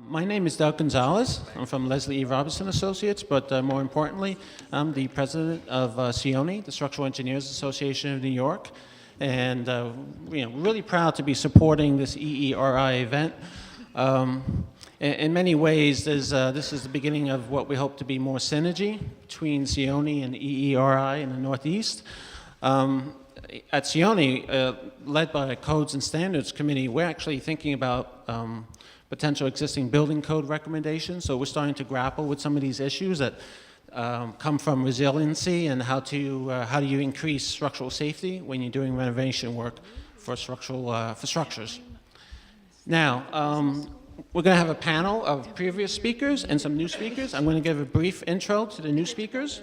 My name is Doug Gonzalez. I'm from Leslie E. Robinson Associates, but more importantly, I'm the president of SIONI, the Structural Engineers Association of New York, and really proud to be supporting this EERI event. In many ways, this is the beginning of what we hope to be more synergy between SIONI and EERI in the Northeast. At SIONI, led by a Codes and Standards Committee, we're actually thinking about potential existing building code recommendations. So we're starting to grapple with some of these issues that come from resiliency and how do you increase structural safety when you're doing renovation work for structures. Now, we're going to have a panel of previous speakers and some new speakers. I'm going to give a brief intro to the new speakers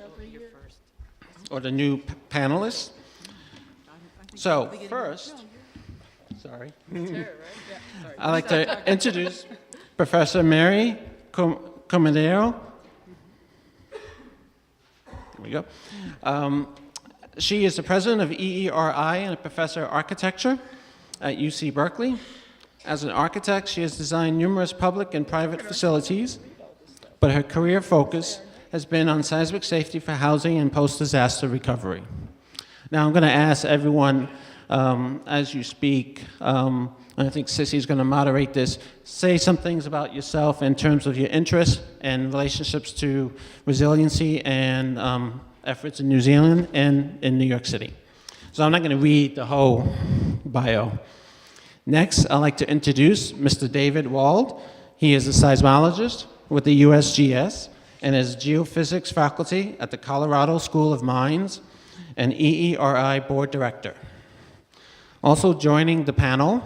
or the new panelists. So first, sorry. I'd like to introduce Professor M.EERI Comerio. There we go. She is the president of EERI and a professor of architecture at UC Berkeley. As an architect, she has designed numerous public and private facilities, but her career focus has been on seismic safety for housing and post-disaster recovery. Now I'm going to ask everyone as you speak, and I think Sissy is going to moderate this, say some things about yourself in terms of your interests and relationships to resiliency and efforts in New Zealand and in New York City. So I'm not going to read the whole bio. Next, I'd like to introduce Mr. David Wald. He is a seismologist with the USGS and is geophysics faculty at the Colorado School of Mines and EERI board director. Also joining the panel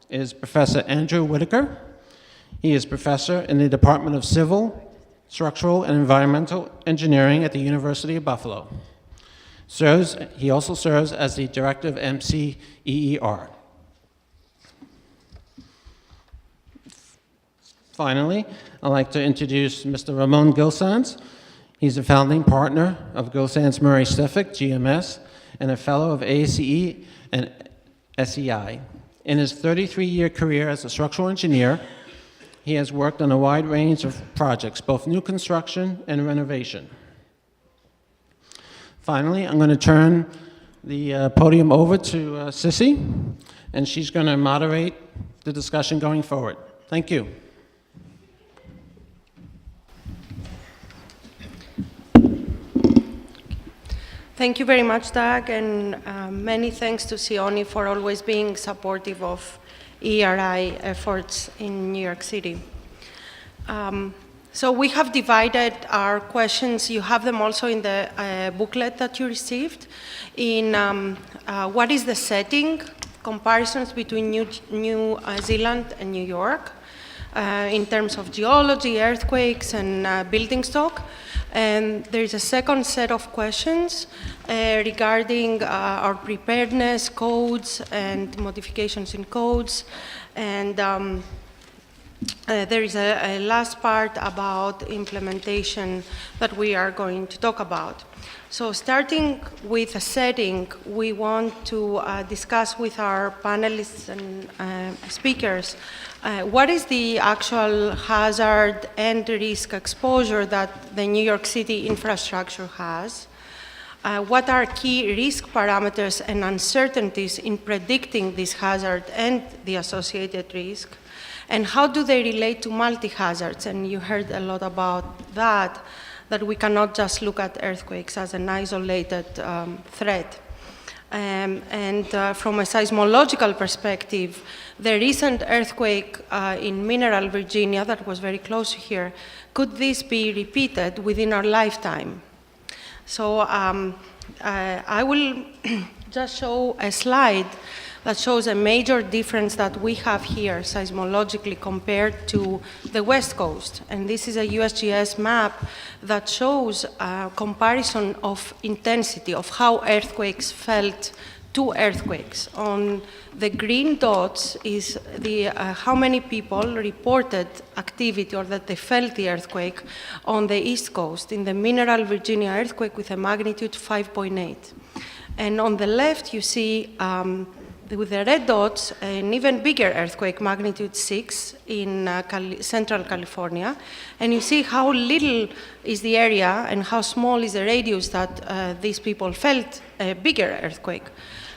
is Professor Andrew Whittaker. He is professor in the Department of Civil, Structural, and Environmental Engineering at the University of Buffalo. He also serves as the director of M.EERI. Finally, I'd like to introduce Mr. Ramon Gilsanz. He's a founding partner of Gilsanz Murray Stiffik, GMS, and a fellow of ACE and SEI. In his 33-year career as a structural engineer, he has worked on a wide range of projects, both new construction and renovation. Finally, I'm going to turn the podium over to Sissy, and she's going to moderate the discussion going forward. Thank you. Thank you very much, Doug, and many thanks to SIONI for always being supportive of EERI efforts in New York City. So we have divided our questions, you have them also in the booklet that you received, in what is the setting, comparisons between New Zealand and New York, in terms of geology, earthquakes, and building stock. And there is a second set of questions regarding our preparedness, codes, and modifications in codes. And there is a last part about implementation that we are going to talk about. So starting with a setting, we want to discuss with our panelists and speakers what is the actual hazard and risk exposure that the New York City infrastructure has? What are key risk parameters and uncertainties in predicting this hazard and the associated risk? And how do they relate to multi-hazards? And you heard a lot about that we cannot just look at earthquakes as an isolated threat. From a seismological perspective, the recent earthquake in Mineral, Virginia, that was very close here, could this be repeated within our lifetime? So I will just show a slide that shows a major difference that we have here seismologically compared to the West Coast. And this is a USGS map that shows a comparison of intensity, of how earthquakes felt to earthquakes. On the green dots is how many people reported activity or that they felt the earthquake on the East Coast, in the Mineral, Virginia earthquake with a magnitude 5.8. And on the left, you see with the red dots, an even bigger earthquake, magnitude 6, in central California. And you see how little is the area and how small is the radius that these people felt a bigger earthquake.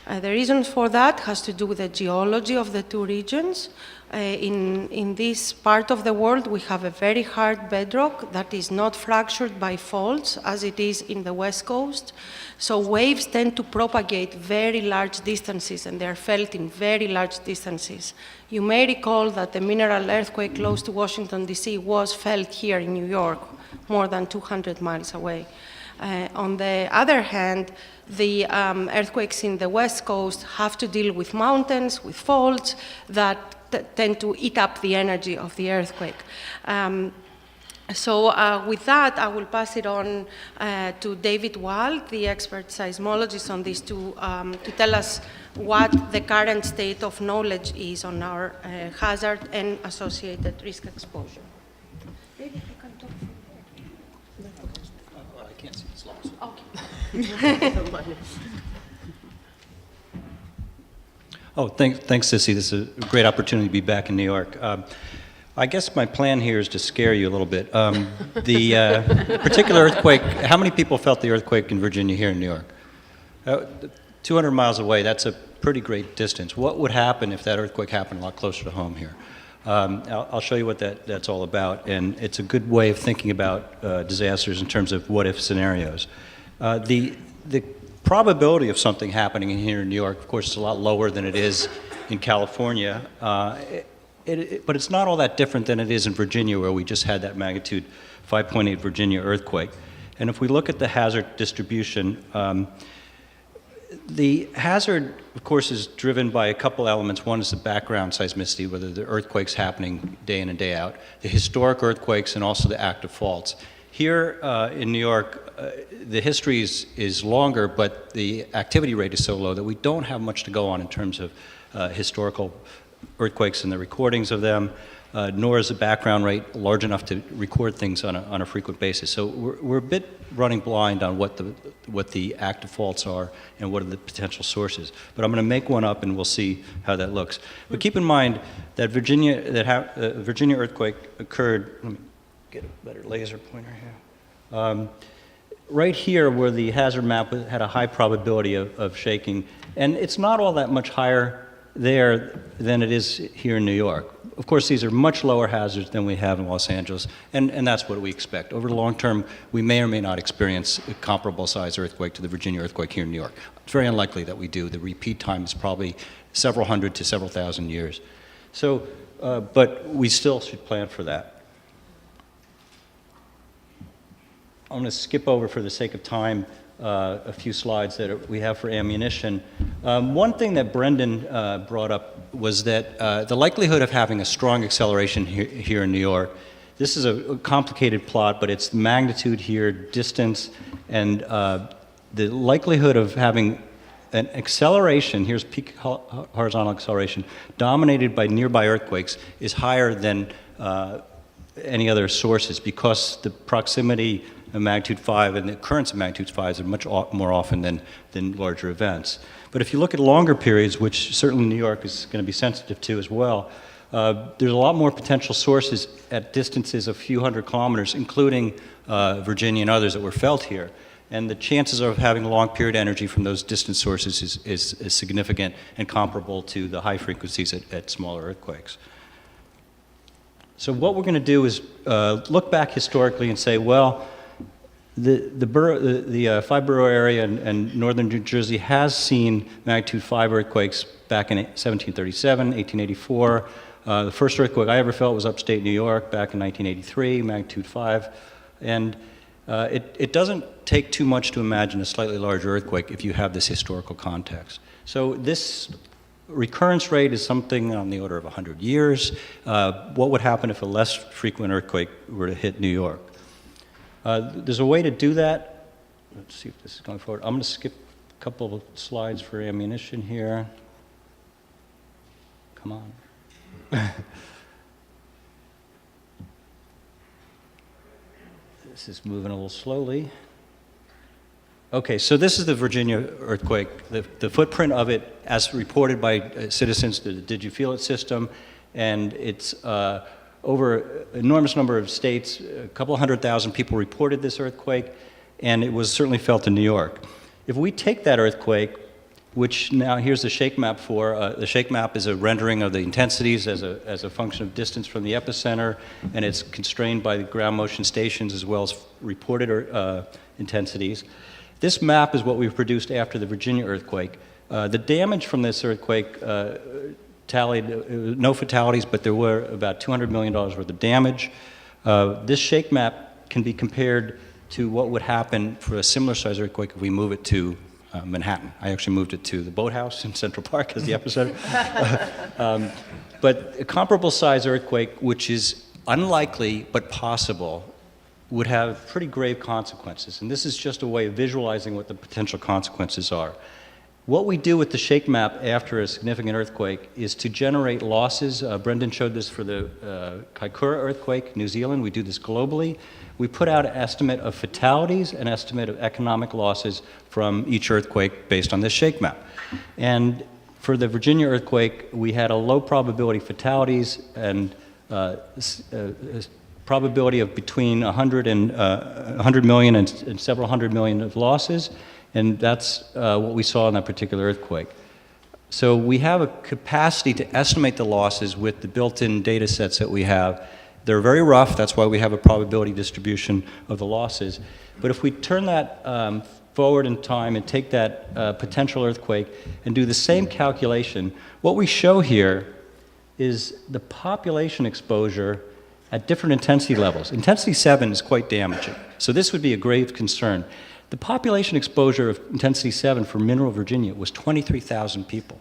The reason for that has to do with the geology of the two regions. In this part of the world, we have a very hard bedrock that is not fractured by faults as it is in the West Coast. So waves tend to propagate very large distances, and they are felt in very large distances. You may recall that the mineral earthquake close to Washington, D.C. was felt here in New York, more than 200 miles away. On the other hand, the earthquakes in the West Coast have to deal with mountains, with faults that tend to eat up the energy of the earthquake. So with that, I will pass it on to David Wald, the expert seismologist on these two, to tell us what the current state of knowledge is on our hazard and associated risk exposure. David, you can talk from there. Well, I can't see the slides. Okay. Oh, thanks, Sissy. This is a great opportunity to be back in New York. I guess my plan here is to scare you a little bit. The particular earthquake, how many people felt the earthquake in Virginia here in New York? 200 miles away, that's a pretty great distance. What would happen if that earthquake happened a lot closer to home here? I'll show you what that's all about, and it's a good way of thinking about disasters in terms of what-if scenarios. The probability of something happening here in New York, of course, is a lot lower than it is in California, but it's not all that different than it is in Virginia, where we just had that magnitude 5.8 Virginia earthquake. And if we look at the hazard distribution, the hazard, of course, is driven by a couple elements. One is the background seismicity, whether the earthquake's happening day in and day out, the historic earthquakes, and also the active faults. Here in New York, the history is longer, but the activity rate is so low that we don't have much to go on in terms of historical earthquakes and the recordings of them, nor is the background rate large enough to record things on a frequent basis. So we're a bit running blind on what the active faults are and what are the potential sources. But I'm going to make one up, and we'll see how that looks. But keep in mind that Virginia earthquake occurred. Let me get a better laser pointer here. Right here, where the hazard map had a high probability of shaking, and it's not all that much higher there than it is here in New York. Of course, these are much lower hazards than we have in Los Angeles, and that's what we expect. Over the long term, we may or may not experience a comparable size earthquake to the Virginia earthquake here in New York. It's very unlikely that we do. The repeat time is probably several hundred to several thousand years. So, but we still should plan for that. I'm going to skip over, for the sake of time, a few slides that we have for ammunition. One thing that Brendon brought up was that the likelihood of having a strong acceleration here in New York, this is a complicated plot, but it's magnitude here, distance, and the likelihood of having an acceleration, here's peak horizontal acceleration, dominated by nearby earthquakes, is higher than any other sources, because the proximity of magnitude 5 and the occurrence of magnitude 5 are much more often than larger events. But if you look at longer periods, which certainly New York is going to be sensitive to as well, there's a lot more potential sources at distances of a few hundred kilometers, including Virginia and others that were felt here. And the chances of having long period energy from those distant sources is significant and comparable to the high frequencies at smaller earthquakes. So what we're going to do is look back historically and say, well, the five-borough area and northern New Jersey has seen magnitude 5 earthquakes back in 1737, 1884. The first earthquake I ever felt was upstate New York back in 1983, magnitude 5. And it doesn't take too much to imagine a slightly larger earthquake if you have this historical context. So this recurrence rate is something on the order of 100 years. What would happen if a less frequent earthquake were to hit New York? There's a way to do that. Let's see if this is going forward. I'm going to skip a couple of slides for ammunition here. Come on. This is moving a little slowly. Okay, so this is the Virginia earthquake. The footprint of it, as reported by citizens to the Did You Feel It system, and it's over an enormous number of states. A couple 100,000 people reported this earthquake, and it was certainly felt in New York. If we take that earthquake, which now here's the shake map for, the shake map is a rendering of the intensities as a function of distance from the epicenter, and it's constrained by the ground motion stations as well as reported intensities. This map is what we've produced after the Virginia earthquake. The damage from this earthquake tallied, no fatalities, but there were about $200 million worth of damage. This shake map can be compared to what would happen for a similar size earthquake if we move it to Manhattan. I actually moved it to the boathouse in Central Park as the epicenter. But a comparable size earthquake, which is unlikely but possible, would have pretty grave consequences. And this is just a way of visualizing what the potential consequences are. What we do with the shake map after a significant earthquake is to generate losses. Brendon showed this for the Kaikoura earthquake, New Zealand. We do this globally. We put out an estimate of fatalities, an estimate of economic losses from each earthquake based on this shake map. And for the Virginia earthquake, we had a low probability fatalities and probability of between 100 million and several hundred million of losses. And that's what we saw in that particular earthquake. So we have a capacity to estimate the losses with the built-in data sets that we have. They're very rough, that's why we have a probability distribution of the losses. But if we turn that forward in time and take that potential earthquake and do the same calculation, what we show here is the population exposure at different intensity levels. Intensity 7 is quite damaging, so this would be a grave concern. The population exposure of intensity 7 for Mineral, Virginia was 23,000 people.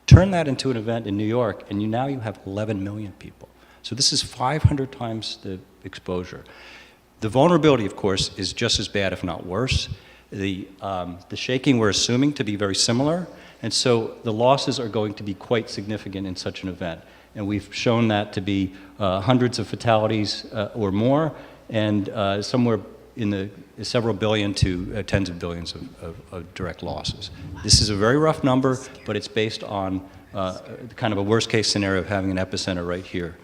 Turn that into an event in New York, and now you have 11 million people. So this is 500 times the exposure. The vulnerability, of course, is just as bad, if not worse. The shaking we're assuming to be very similar, and so the losses are going to be quite significant in such an event. And we've shown that to be hundreds of fatalities or more, and somewhere in the several billion to tens of billions of direct losses. This is a very rough number, but it's based on kind of a worst-case scenario of having an epicenter right here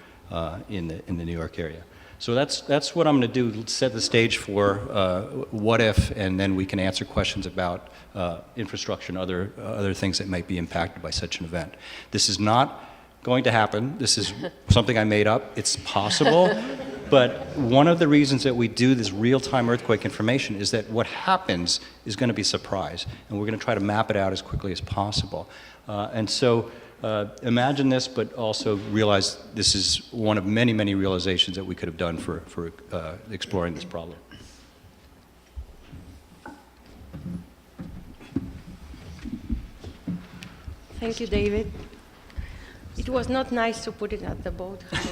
in the New York area. So that's what I'm going to do, set the stage for what if, and then we can answer questions about infrastructure and other things that might be impacted by such an event. This is not going to happen. This is something I made up. It's possible. But one of the reasons that we do this real-time earthquake information is that what happens is going to be a surprise, and we're going to try to map it out as quickly as possible. And so imagine this, but also realize this is one of many, many realizations that we could have done for exploring this problem. Thank you, David. It was not nice to put it at the boathouse.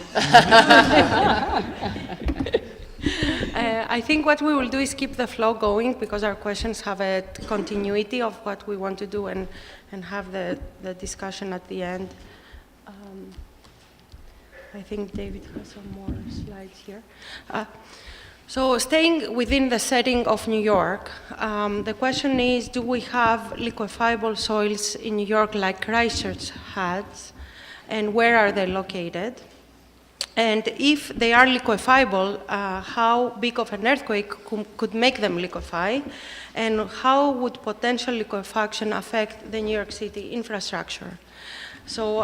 I think what we will do is keep the flow going because our questions have a continuity of what we want to do and have the discussion at the end. I think David has some more slides here. So staying within the setting of New York, the question is, do we have liquefiable soils in New York like Christchurch has? And where are they located? And if they are liquefiable, how big of an earthquake could make them liquefy? And how would potential liquefaction affect the New York City infrastructure? So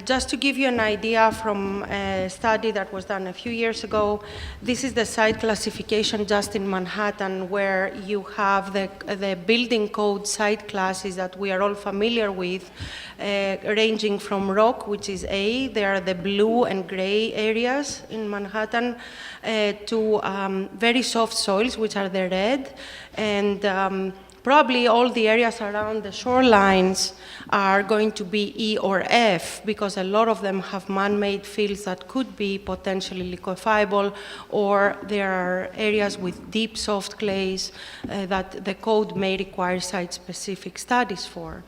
just to give you an idea from a study that was done a few years ago, this is the site classification just in Manhattan, where you have the building code site classes that we are all familiar with, ranging from rock, which is A, there are the blue and gray areas in Manhattan, to very soft soils, which are the red, and probably all the areas around the shorelines are going to be E or F because a lot of them have man-made fields that could be potentially liquefiable, or there are areas with deep soft clays that the code may require site-specific studies for.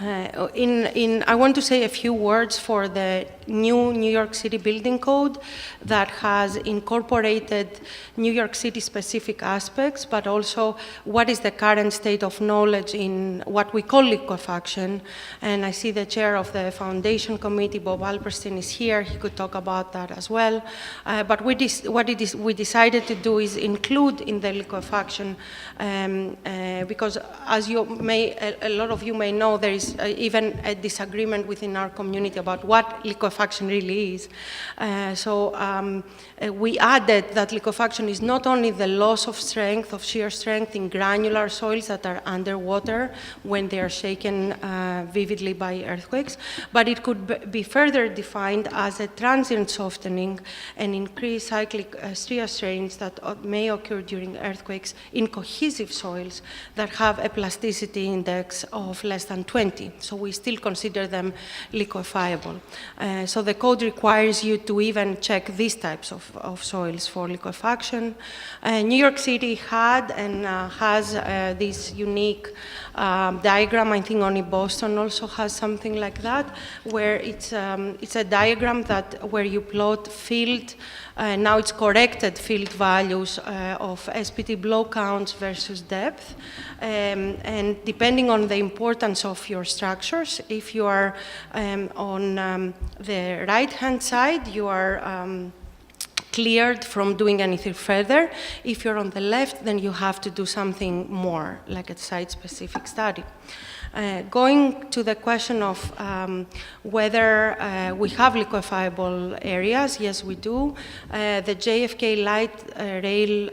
I want to say a few words for the new New York City building code that has incorporated New York City specific aspects, but also what is the current state of knowledge in what we call liquefaction. And I see the chair of the foundation committee, Bob Alperstein, is here. He could talk about that as well. But we decided to do is include in the liquefaction, because as you may, a lot of you may know, there is even a disagreement within our community about what liquefaction really is. We added that liquefaction is not only the loss of strength, of shear strength in granular soils that are underwater when they are shaken vividly by earthquakes, but it could be further defined as a transient softening and increased cyclic striae strains that may occur during earthquakes in cohesive soils that have a plasticity index of less than 20. So we still consider them liquefiable. So the code requires you to even check these types of soils for liquefaction. New York City had and has this unique diagram. I think only Boston also has something like that, where it's a diagram where you plot field, now it's corrected field values of SPT blow counts versus depth. And depending on the importance of your structures, if you are on the right-hand side, you are cleared from doing anything further. If you're on the left, then you have to do something more, like a site-specific study. Going to the question of whether we have liquefiable areas, yes, we do. The JFK light rail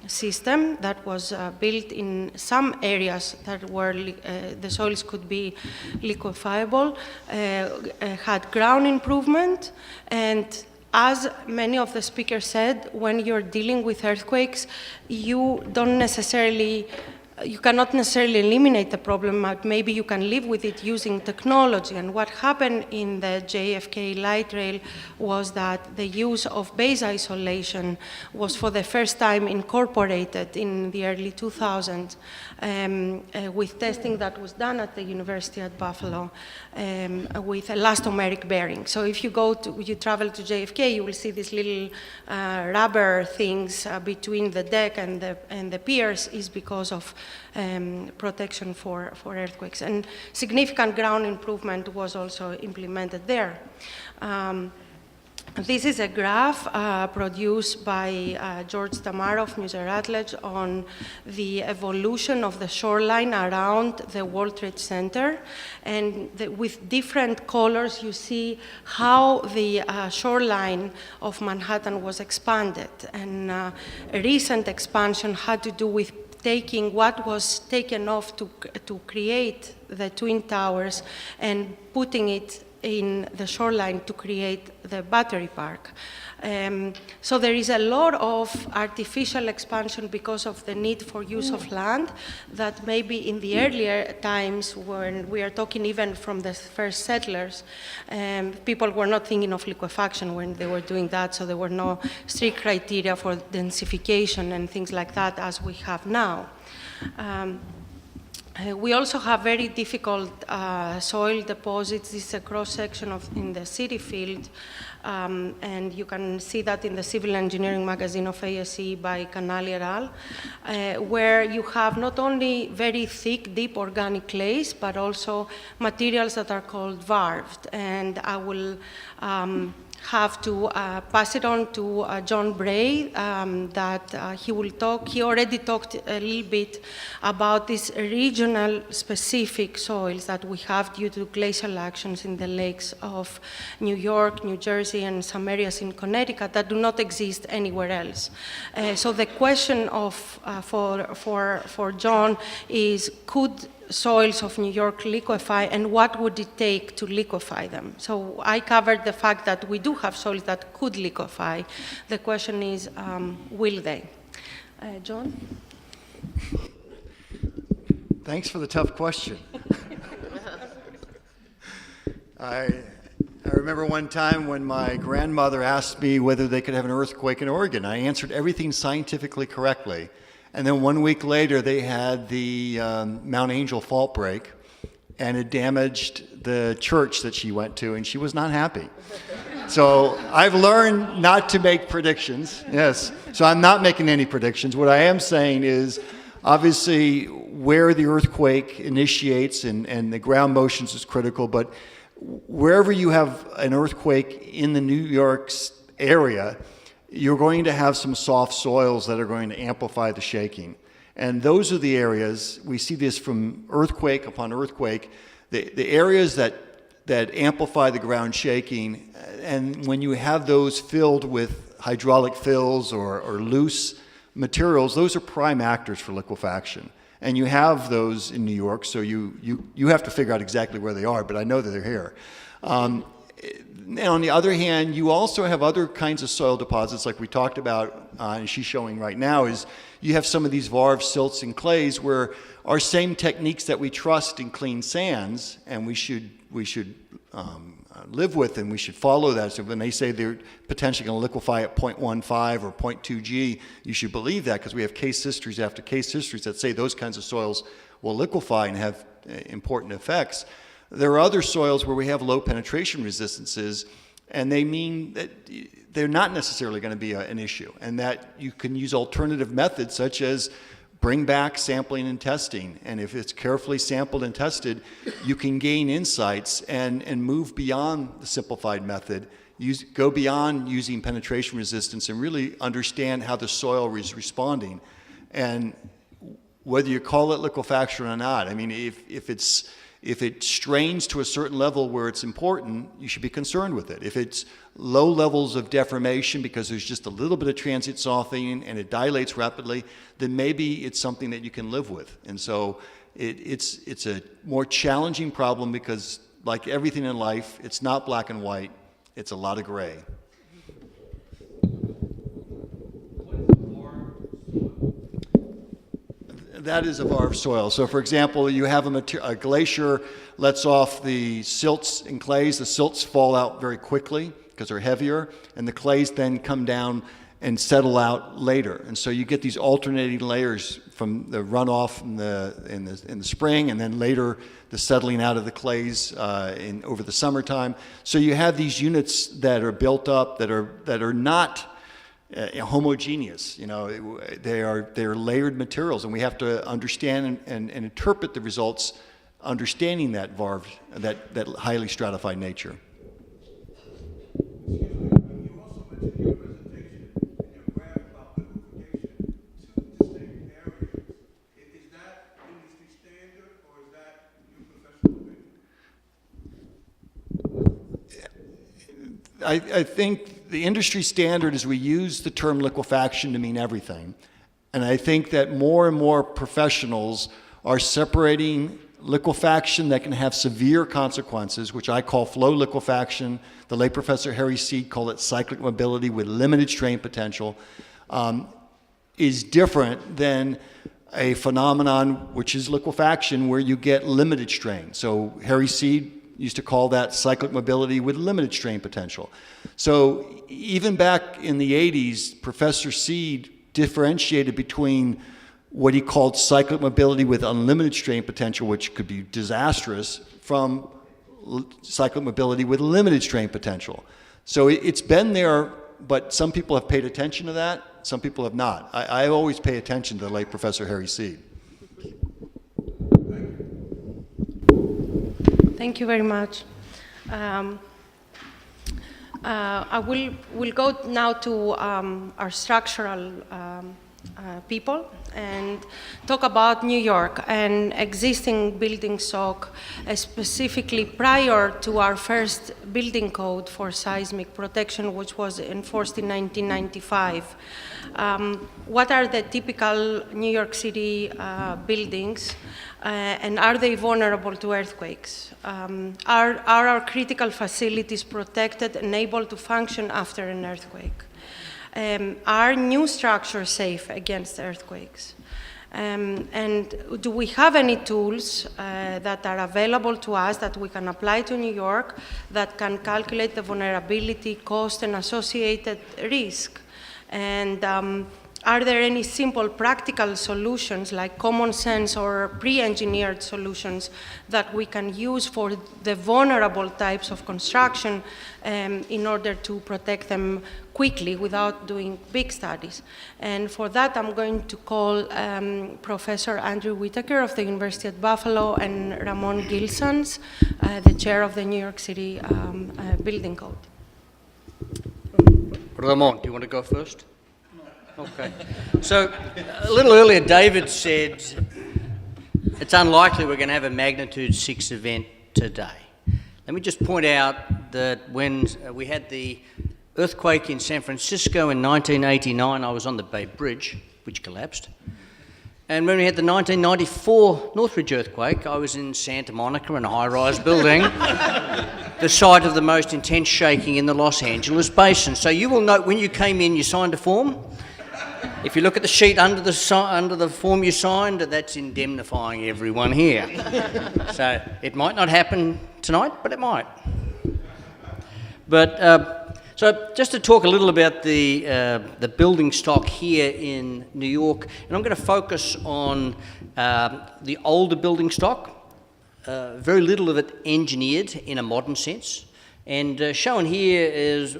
system that was built in some areas that were the soils could be liquefiable had ground improvement, and as many of the speakers said, when you're dealing with earthquakes, you cannot necessarily eliminate the problem, but maybe you can live with it using technology. And what happened in the JFK light rail was that the use of base isolation was for the first time incorporated in the early 2000s with testing that was done at the University at Buffalo with elastomeric bearing. So if you travel to JFK, you will see these little rubber things between the deck and the piers is because of protection for earthquakes. And significant ground improvement was also implemented there. This is a graph produced by George Tamara of Rathje on the evolution of the shoreline around the World Trade Center. And with different colors, you see how the shoreline of Manhattan was expanded. And a recent expansion had to do with taking what was taken off to create the Twin Towers and putting it in the shoreline to create the battery park. So there is a lot of artificial expansion because of the need for use of land that maybe in the earlier times when we are talking even from the first settlers, people were not thinking of liquefaction when they were doing that, so there were no strict criteria for densification and things like that as we have now. We also have very difficult soil deposits. This is a cross-section in the city field, and you can see that in the Civil Engineering magazine of ASE by Canali et al., where you have not only very thick, deep organic clays, but also materials that are called varved. And I will have to pass it on to John Bray, that he will talk. He already talked a little bit about these regional specific soils that we have due to glacial actions in the lakes of New York, New Jersey, and some areas in Connecticut that do not exist anywhere else. So the question for John is, could soils of New York liquefy, and what would it take to liquefy them? So I covered the fact that we do have soils that could liquefy. The question is, will they? John? Thanks for the tough question. I remember one time when my grandmother asked me whether they could have an earthquake in Oregon. I answered everything scientifically correctly. And then 1 week later, they had the Mount Angel fault break. and it damaged the church that she went to, and she was not happy. So I've learned not to make predictions, yes. So I'm not making any predictions. What I am saying is, obviously, where the earthquake initiates and the ground motions is critical, but wherever you have an earthquake in the New York area, you're going to have some soft soils that are going to amplify the shaking. And those are the areas, we see this from earthquake upon earthquake, the areas that amplify the ground shaking, and when you have those filled with hydraulic fills or loose materials, those are prime actors for liquefaction. And you have those in New York, so you have to figure out exactly where they are, but I know that they're here. And on the other hand, you also have other kinds of soil deposits, like we talked about, and she's showing right now, is you have some of these varves, silts, and clays where our same techniques that we trust in clean sands, and we should live with, and we should follow that. So when they say they're potentially going to liquefy at 0.15 or 0.2 G, you should believe that, because we have case histories after case histories that say those kinds of soils will liquefy and have important effects. There are other soils where we have low penetration resistances, and they mean that they're not necessarily going to be an issue, and that you can use alternative methods such as bring back sampling and testing. And if it's carefully sampled and tested, you can gain insights and move beyond the simplified method, go beyond using penetration resistance and really understand how the soil is responding. And whether you call it liquefaction or not, I mean, if it strains to a certain level where it's important, you should be concerned with it. If it's low levels of deformation because there's just a little bit of transient softening and it dilates rapidly, then maybe it's something that you can live with. And so it's a more challenging problem because, like everything in life, it's not black and white, it's a lot of gray. That is a varve soil. So for example, you have a glacier lets off the silts and clays. The silts fall out very quickly because they're heavier, and the clays then come down and settle out later. And so you get these alternating layers from the runoff in the spring, and then later the settling out of the clays over the summertime. So you have these units that are built up that are not homogeneous. You know, they're layered materials, and we have to understand and interpret the results, understanding that varve, that highly stratified nature. You also mentioned in your presentation, in your graph about liquefaction, two distinct areas. Is that industry standard, or is that your professional opinion? I think the industry standard is we use the term liquefaction to mean everything. And I think that more and more professionals are separating liquefaction that can have severe consequences, which I call flow liquefaction. The late Professor Harry Seed called it cyclic mobility with limited strain potential, is different than a phenomenon which is liquefaction where you get limited strain. So Harry Seed used to call that cyclic mobility with limited strain potential. So even back in the 80s, Professor Seed differentiated between what he called cyclic mobility with unlimited strain potential, which could be disastrous, from cyclic mobility with limited strain potential. So it's been there, but some people have paid attention to that, some people have not. I always pay attention to the late Professor Harry Seed. Thank you very much. I will go now to our structural people and talk about New York and existing building stock, specifically prior to our first building code for seismic protection, which was enforced in 1995. What are the typical New York City buildings, and are they vulnerable to earthquakes? Are our critical facilities protected and able to function after an earthquake? Are new structures safe against earthquakes? And do we have any tools that are available to us that we can apply to New York that can calculate the vulnerability, cost, and associated risk? And are there any simple practical solutions like common sense or pre-engineered solutions that we can use for the vulnerable types of construction in order to protect them quickly without doing big studies? And for that, I'm going to call Professor Andrew Whittaker of the University of Buffalo and Ramon Gilsanz, the chair of the New York City Building Code. Ramon, do you want to go first? Okay. So, a little earlier, David said it's unlikely we're going to have a magnitude 6 event today. Let me just point out that when we had the earthquake in San Francisco in 1989, I was on the Bay Bridge, which collapsed. And when we had the 1994 Northridge earthquake, I was in Santa Monica in a high-rise building, the site of the most intense shaking in the Los Angeles basin. So you will note when you came in, you signed a form. If you look at the sheet under the form you signed, that's indemnifying everyone here. So it might not happen tonight, but it might. But so just to talk a little about the building stock here in New York, and I'm going to focus on the older building stock, very little of it engineered in a modern sense. And shown here is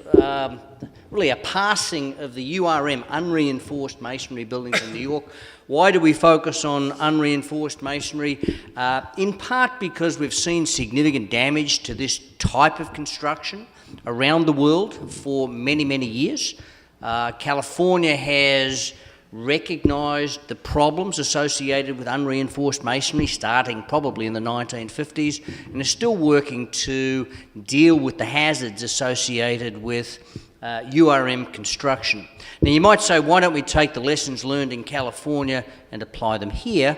really a passing of the URM, unreinforced masonry buildings in New York. Why do we focus on unreinforced masonry? In part because we've seen significant damage to this type of construction around the world for many, many years. California has recognised the problems associated with unreinforced masonry starting probably in the 1950s and is still working to deal with the hazards associated with URM construction. Now you might say, why don't we take the lessons learned in California and apply them here?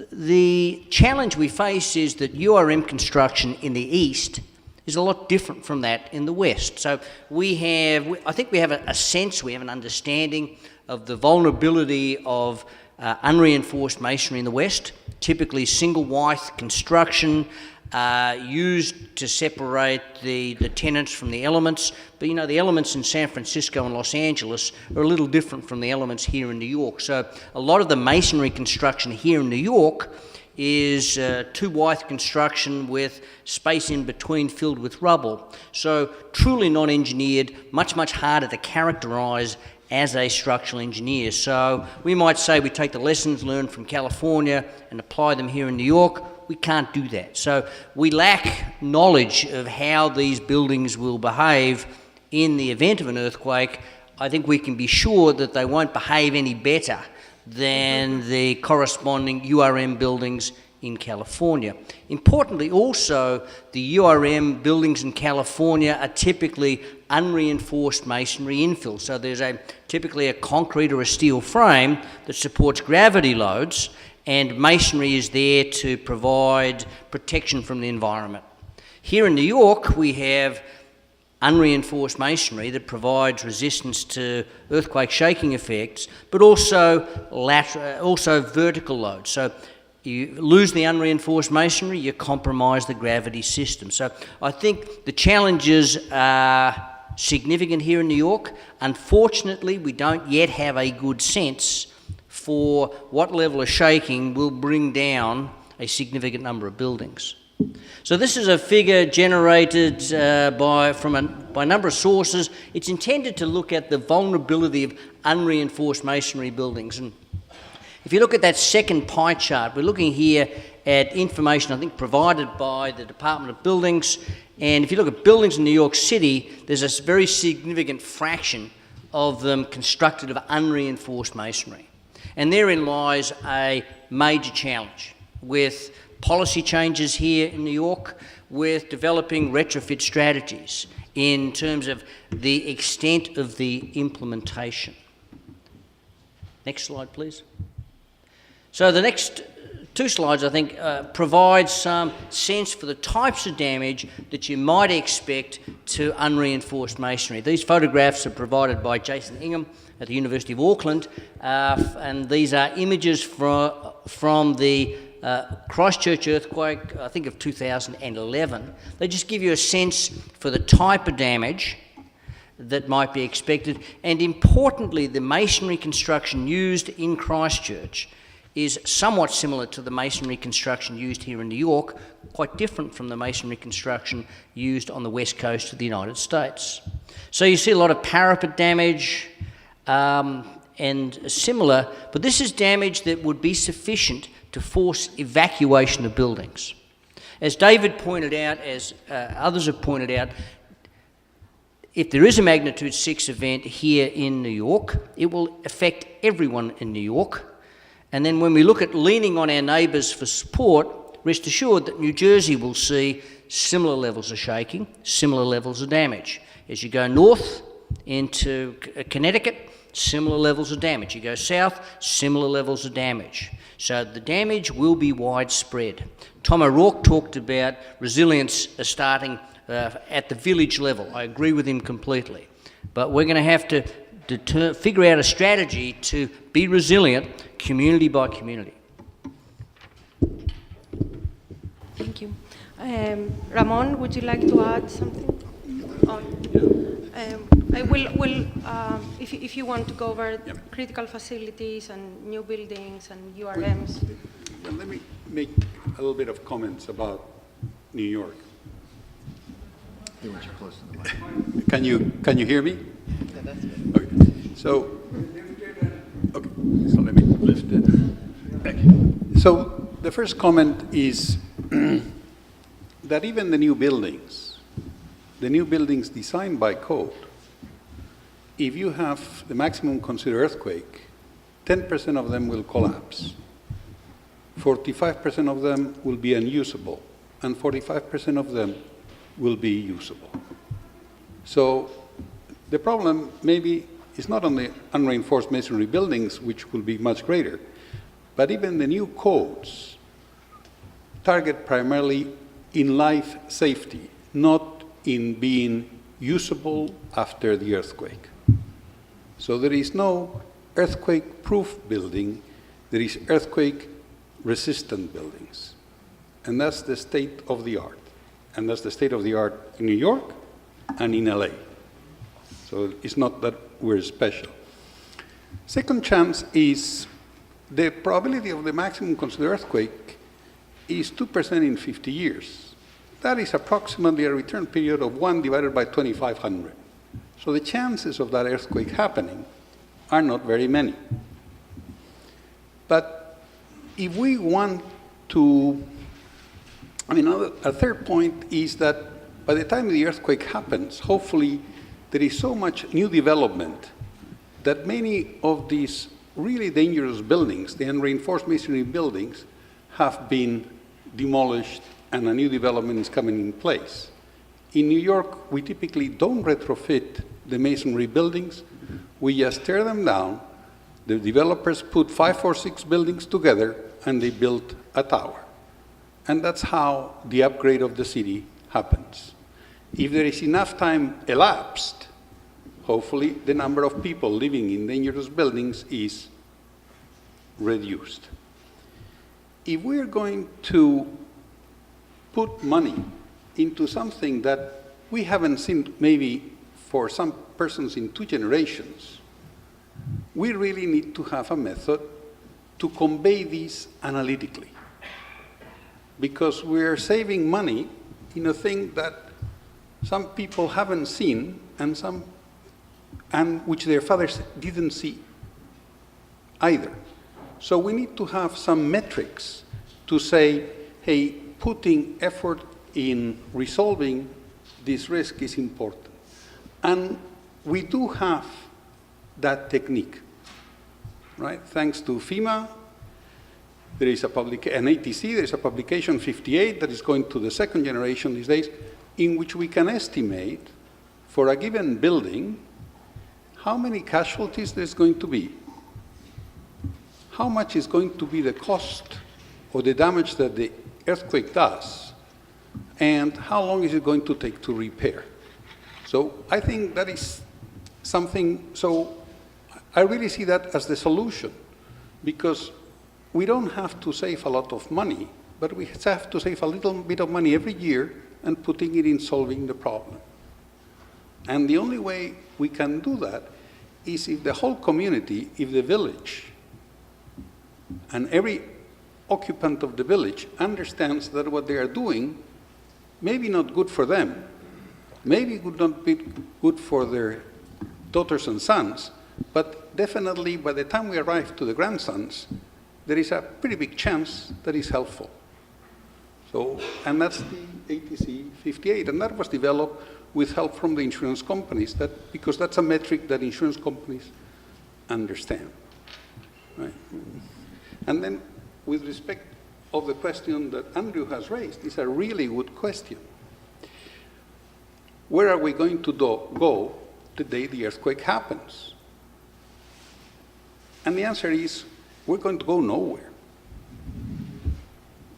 The challenge we face is that URM construction in the East is a lot different from that in the West. So I think we have a sense, we have an understanding of the vulnerability of unreinforced masonry in the West, typically single white construction used to separate the tenants from the elements. But you know, the elements in San Francisco and Los Angeles are a little different from the elements here in New York. So a lot of the masonry construction here in New York is two-wide construction with space in between filled with rubble. So truly non-engineered, much, much harder to characterise as a structural engineer. So we might say we take the lessons learned from California and apply them here in New York. We can't do that. So we lack knowledge of how these buildings will behave in the event of an earthquake. I think we can be sure that they won't behave any better than the corresponding URM buildings in California. Importantly also, the URM buildings in California are typically unreinforced masonry infill. So there's typically a concrete or a steel frame that supports gravity loads, and masonry is there to provide protection from the environment. Here in New York, we have unreinforced masonry that provides resistance to earthquake shaking effects, but also vertical loads. So you lose the unreinforced masonry, you compromise the gravity system. So I think the challenges are significant here in New York. Unfortunately, we don't yet have a good sense for what level of shaking will bring down a significant number of buildings. So this is a figure generated by a number of sources. It's intended to look at the vulnerability of unreinforced masonry buildings. And if you look at that second pie chart, we're looking here at information, I think, provided by the Department of Buildings. And if you look at buildings in New York City, there's a very significant fraction of them constructed of unreinforced masonry. And therein lies a major challenge with policy changes here in New York, with developing retrofit strategies in terms of the extent of the implementation. Next slide, please. So the next two slides, I think, provide some sense for the types of damage that you might expect to unreinforced masonry. These photographs are provided by Jason Ingham at the University of Auckland, and these are images from the Christchurch earthquake, I think of 2011. They just give you a sense for the type of damage that might be expected. And importantly, the masonry construction used in Christchurch is somewhat similar to the masonry construction used here in New York, quite different from the masonry construction used on the west coast of the United States. So you see a lot of parapet damage and similar, but this is damage that would be sufficient to force evacuation of buildings. As David pointed out, as others have pointed out, if there is a magnitude 6 event here in New York, it will affect everyone in New York. And then when we look at leaning on our neighbours for support, rest assured that New Jersey will see similar levels of shaking, similar levels of damage. As you go north into Connecticut, similar levels of damage. You go south, similar levels of damage. So the damage will be widespread. Tom O'Rourke talked about resilience starting at the village level. I agree with him completely. But we're going to have to figure out a strategy to be resilient community by community. Thank you. Ramon, would you like to add something? I will if you want to go over critical facilities and new buildings and URMs. Well, let me make a little bit of comments about New York. You want you close to the mic. Can you hear me? Yeah, that's good. Okay. So let me lift it. Okay. So the first comment is that even the new buildings designed by code, if you have the maximum considered earthquake, 10% of them will collapse. 45% of them will be unusable, and 45% of them will be usable. So the problem maybe is not on the unreinforced masonry buildings, which will be much greater, but even the new codes target primarily in life safety, not in being usable after the earthquake. So there is no earthquake-proof building, there is earthquake-resistant buildings. And that's the state of the art. And that's the state of the art in New York and in LA. So it's not that we're special. Second chance is the probability of the maximum considered earthquake is 2% in 50 years. That is approximately a return period of 1 divided by 2,500. So the chances of that earthquake happening are not very many. But if we want to, a third point is that by the time the earthquake happens, hopefully there is so much new development that many of these really dangerous buildings, the unreinforced masonry buildings, have been demolished and a new development is coming in place. In New York, we typically don't retrofit the masonry buildings. We just tear them down. The developers put 5 or 6 buildings together and they build a tower. And that's how the upgrade of the city happens. If there is enough time elapsed, hopefully the number of people living in dangerous buildings is reduced. If we're going to put money into something that we haven't seen maybe for some persons in 2 generations, we really need to have a method to convey this analytically. Because we're saving money in a thing that some people haven't seen and which their fathers didn't see either. So we need to have some metrics to say, hey, putting effort in resolving this risk is important. And we do have that technique, right? Thanks to FEMA, there is an ATC, there is a publication 58 that is going to the 2nd generation these days, in which we can estimate for a given building how many casualties there's going to be, how much is going to be the cost or the damage that the earthquake does, and how long is it going to take to repair. So I think that is something, so I really see that as the solution, because we don't have to save a lot of money, but we have to save a little bit of money every year and putting it in solving the problem. And the only way we can do that is if the whole community, if the village, and every occupant of the village understands that what they are doing may be not good for them, maybe would not be good for their daughters and sons, but definitely by the time we arrive to the grandsons, there is a pretty big chance that it's helpful. So, and that's the ATC 58, and that was developed with help from the insurance companies, because that's a metric that insurance companies understand. Right? And then, with respect of the question that Andrew has raised, it's a really good question. Where are we going to go the day the earthquake happens? And the answer is, we're going to go nowhere.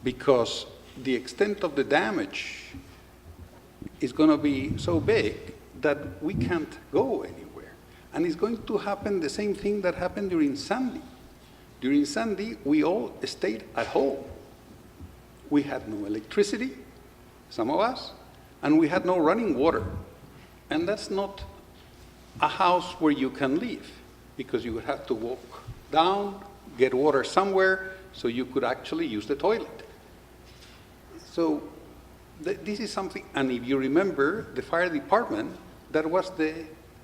Because the extent of the damage is going to be so big that we can't go anywhere. And it's going to happen the same thing that happened during Sandy. During Sandy, we all stayed at home. We had no electricity, some of us, and we had no running water. And that's not a house where you can live, because you would have to walk down, get water somewhere, so you could actually use the toilet. So this is something, and if you remember, the fire department, that was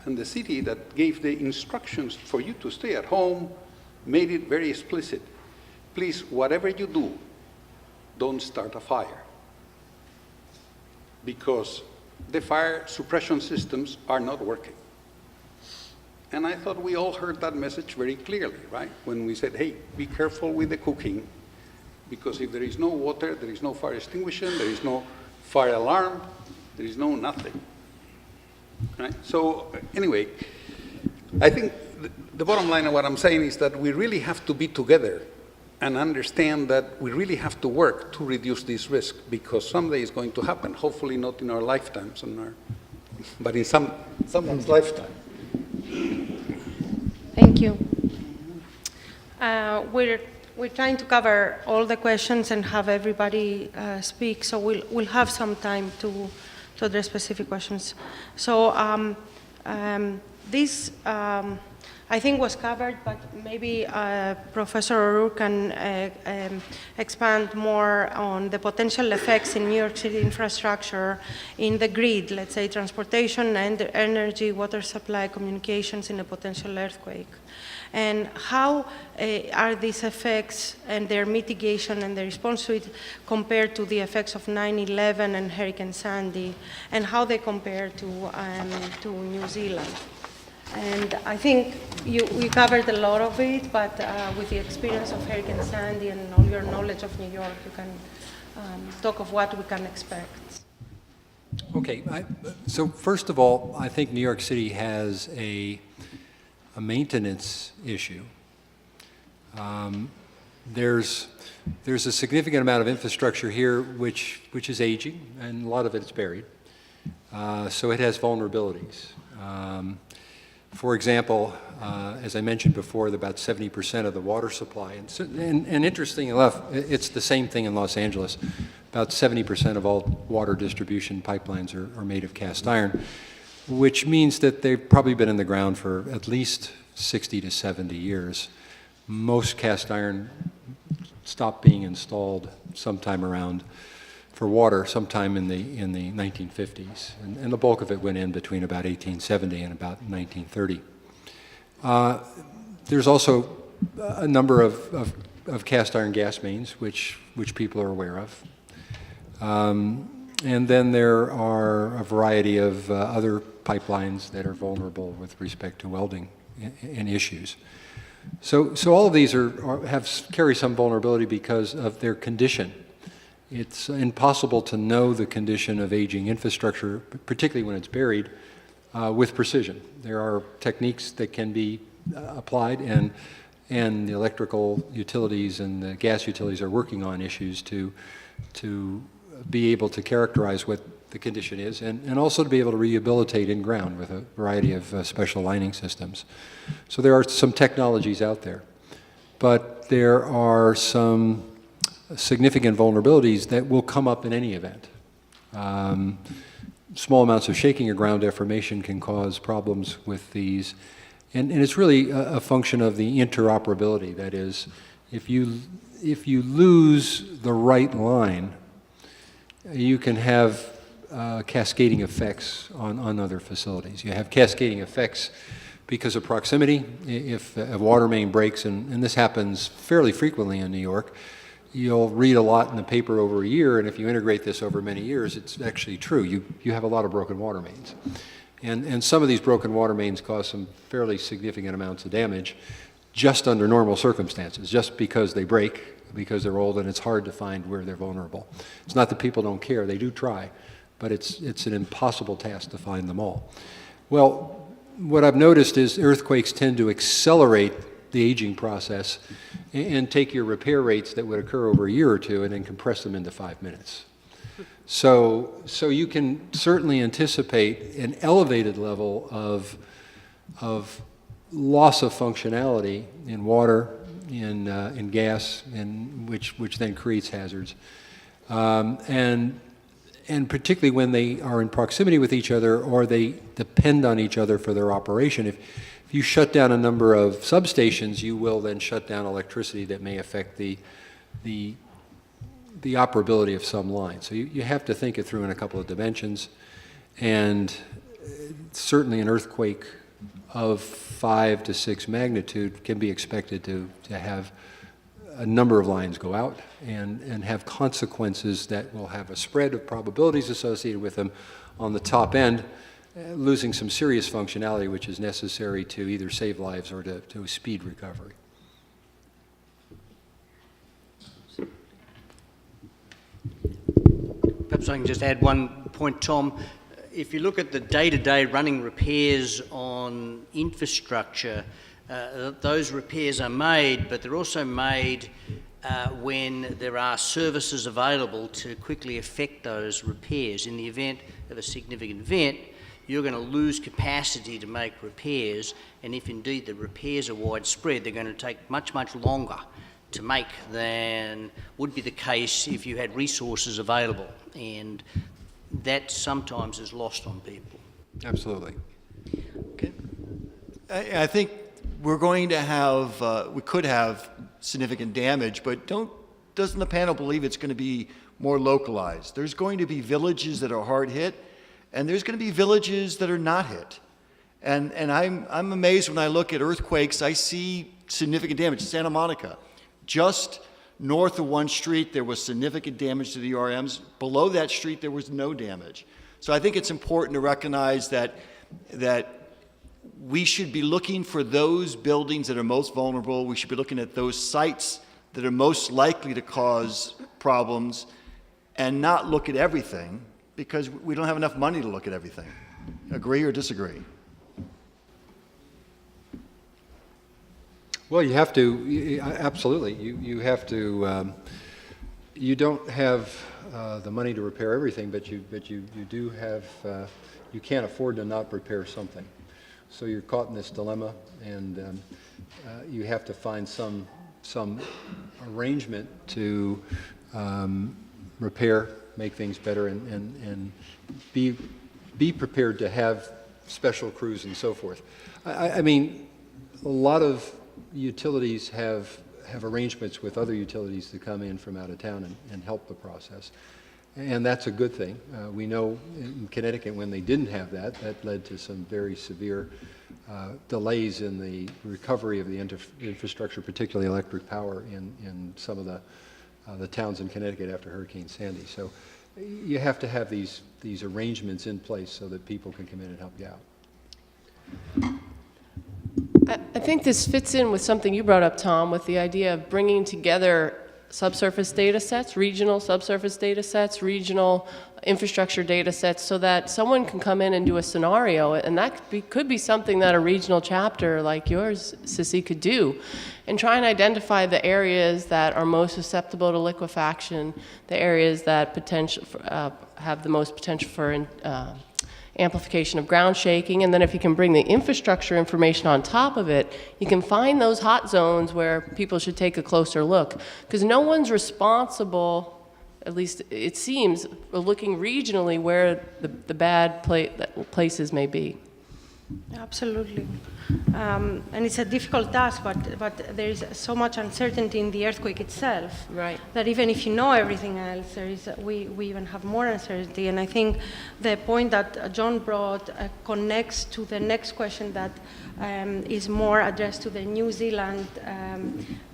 and the city that gave the instructions for you to stay at home, made it very explicit. Please, whatever you do, don't start a fire. Because the fire suppression systems are not working. And I thought we all heard that message very clearly, right? When we said, hey, be careful with the cooking, because if there is no water, there is no fire extinguisher, there is no fire alarm, there is no nothing. Right? So anyway, I think the bottom line of what I'm saying is that we really have to be together and understand that we really have to work to reduce this risk, because someday it's going to happen, hopefully not in our lifetimes, but in someone's lifetime. Thank you. We're trying to cover all the questions and have everybody speak, so we'll have some time to address specific questions. So this I think was covered, but maybe Professor O'Rourke can expand more on the potential effects in New York City infrastructure in the grid, let's say transportation, and energy, water supply, communications in a potential earthquake. And how are these effects and their mitigation and the response to it compared to the effects of 9/11 and Hurricane Sandy, and how they compare to New Zealand? And I think we covered a lot of it, but with the experience of Hurricane Sandy and all your knowledge of New York, you can talk of what we can expect. Okay, so first of all, I think New York City has a maintenance issue. There's a significant amount of infrastructure here which is aging, and a lot of it is buried. So it has vulnerabilities. For example, as I mentioned before, about 70% of the water supply, and interesting enough, it's the same thing in Los Angeles. About 70% of all water distribution pipelines are made of cast iron, which means that they've probably been in the ground for at least 60 to 70 years. Most cast iron stopped being installed sometime around for water sometime in the 1950s, and the bulk of it went in between about 1870 and about 1930. There's also a number of cast iron gas mains which people are aware of. And then there are a variety of other pipelines that are vulnerable with respect to welding and issues. So all of these carry some vulnerability because of their condition. It's impossible to know the condition of aging infrastructure, particularly when it's buried, with precision. There are techniques that can be applied, and the electrical utilities and the gas utilities are working on issues to be able to characterize what the condition is, and also to be able to rehabilitate in ground with a variety of special lining systems. So there are some technologies out there, but there are some significant vulnerabilities that will come up in any event. small amounts of shaking or ground deformation can cause problems with these. And it's really a function of the interoperability. That is, if you lose the right line, you can have cascading effects on other facilities. You have cascading effects because of proximity. If a water main breaks, and this happens fairly frequently in New York, you'll read a lot in the paper over a year, and if you integrate this over many years, it's actually true. You have a lot of broken water mains. And some of these broken water mains cause some fairly significant amounts of damage just under normal circumstances, just because they break, because they're old, and it's hard to find where they're vulnerable. It's not that people don't care, they do try, but it's an impossible task to find them all. Well, what I've noticed is earthquakes tend to accelerate the aging process and take your repair rates that would occur over a year or two and then compress them into 5 minutes. So you can certainly anticipate an elevated level of loss of functionality in water, in gas, which then creates hazards. And particularly when they are in proximity with each other or they depend on each other for their operation. If you shut down a number of substations, you will then shut down electricity that may affect the operability of some lines. So you have to think it through in a couple of dimensions. And certainly an earthquake of 5 to 6 magnitude can be expected to have a number of lines go out and have consequences that will have a spread of probabilities associated with them on the top end, losing some serious functionality which is necessary to either save lives or to speed recovery. Perhaps I can just add one point, Tom. If you look at the day-to-day running repairs on infrastructure, those repairs are made, but they're also made when there are services available to quickly effect those repairs. In the event of a significant event, you're going to lose capacity to make repairs, and if indeed the repairs are widespread, they're going to take much, much longer to make than would be the case if you had resources available, and that sometimes is lost on people. Absolutely. Okay. I think we're going to have, we could have significant damage, but doesn't the panel believe it's going to be more localized? There's going to be villages that are hard hit, and there's going to be villages that are not hit. And I'm amazed when I look at earthquakes, I see significant damage. Santa Monica, just north of one street, there was significant damage to the RMs. Below that street, there was no damage. So I think it's important to recognize that we should be looking for those buildings that are most vulnerable. We should be looking at those sites that are most likely to cause problems and not look at everything because we don't have enough money to look at everything. Agree or disagree? Well, you have to, absolutely. You have to, you don't have the money to repair everything, but you do have, you can't afford to not repair something. So you're caught in this dilemma, and you have to find some arrangement to repair, make things better, and be prepared to have special crews and so forth. I mean, a lot of utilities have arrangements with other utilities to come in from out of town and help the process. And that's a good thing. We know in Connecticut when they didn't have that, that led to some very severe delays in the recovery of the infrastructure, particularly electric power in some of the towns in Connecticut after Hurricane Sandy. So you have to have these arrangements in place so that people can come in and help you out. I think this fits in with something you brought up, Tom, with the idea of bringing together subsurface data sets, regional subsurface data sets, regional infrastructure data sets, so that someone can come in and do a scenario, and that could be something that a regional chapter like yours, Sissy, could do, and try and identify the areas that are most susceptible to liquefaction, the areas that have the most potential for amplification of ground shaking, and then if you can bring the infrastructure information on top of it, you can find those hot zones where people should take a closer look. Because no one's responsible at least it seems, looking regionally where the bad places may be. Absolutely. And it's a difficult task, but there is so much uncertainty in the earthquake itself, Right. that even if you know everything else, we even have more uncertainty. And I think the point that John brought connects to the next question that is more addressed to the New Zealand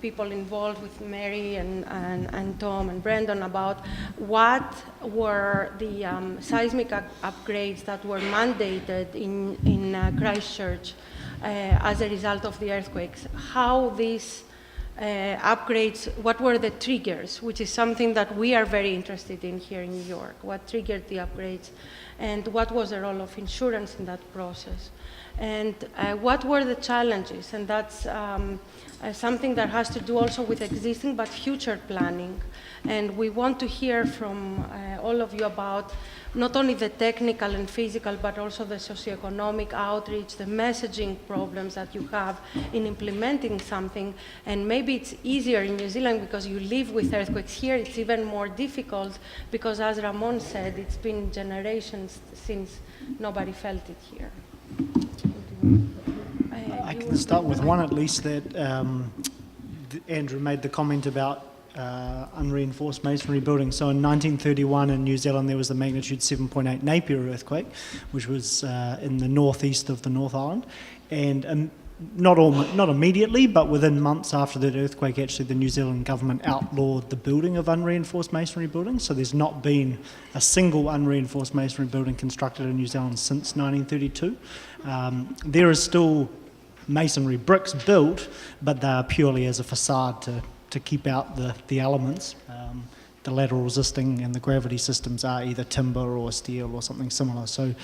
people involved with Mary and Tom and Brendon about what were the seismic upgrades that were mandated in Christchurch as a result of the earthquakes. How these upgrades, what were the triggers, which is something that we are very interested in here in New York. What triggered the upgrades, and what was the role of insurance in that process? And what were the challenges? And that's something that has to do also with existing but future planning. And we want to hear from all of you about not only the technical and physical, but also the socioeconomic outreach, the messaging problems that you have in implementing something. And maybe it's easier in New Zealand because you live with earthquakes. Here it's even more difficult because, as Ramon said, it's been generations since nobody felt it here. I can start with one at least that Andrew made the comment about unreinforced masonry buildings. So in 1931 in New Zealand there was the magnitude 7.8 Napier earthquake, which was in the northeast of the North Island, and not immediately, but within months after that earthquake, actually the New Zealand government outlawed the building of unreinforced masonry buildings. So there's not been a single unreinforced masonry building constructed in New Zealand since 1932. There is still masonry bricks built, but they are purely as a facade to keep out the elements. The lateral resisting and the gravity systems are either timber or steel or something similar. So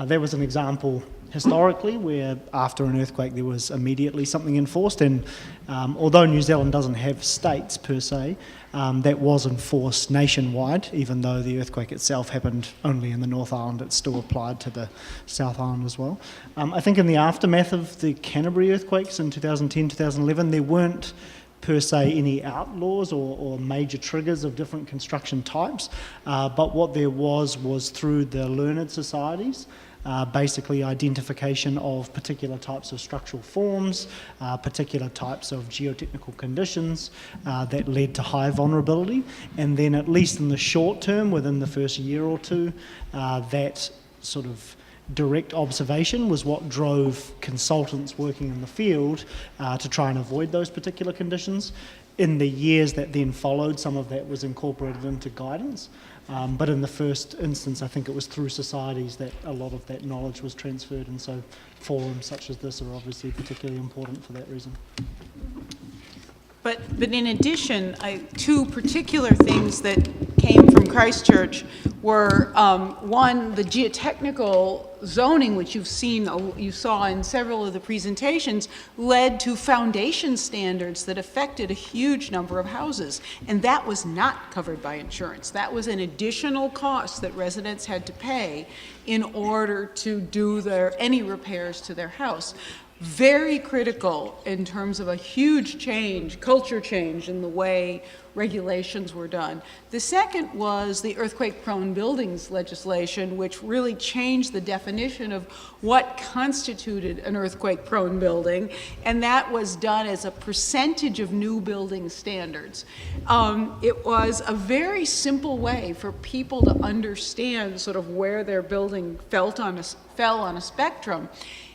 there was an example historically where after an earthquake there was immediately something enforced, and although New Zealand doesn't have states per se, that was enforced nationwide. Even though the earthquake itself happened only in the North Island, it still applied to the South Island as well. I think in the aftermath of the Canterbury earthquakes in 2010, 2011, there weren't per se any outlaws or major triggers of different construction types, but what there was through the learned societies, basically identification of particular types of structural forms, particular types of geotechnical conditions that led to high vulnerability, and then at least in the short term, within the first year or two, that sort of direct observation was what drove consultants working in the field to try and avoid those particular conditions. In the years that then followed, some of that was incorporated into guidance, but in the first instance I think it was through societies that a lot of that knowledge was transferred, and so forums such as this are obviously particularly important for that reason. But in addition, two particular things that came from Christchurch were, one, the geotechnical zoning, which you saw in several of the presentations, led to foundation standards that affected a huge number of houses, and that was not covered by insurance. That was an additional cost that residents had to pay in order to do any repairs to their house. Very critical in terms of a huge change, culture change in the way regulations were done. The second was the earthquake-prone buildings legislation, which really changed the definition of what constituted an earthquake-prone building, and that was done as a percentage of new building standards. It was a very simple way for people to understand sort of where their building fell on a spectrum.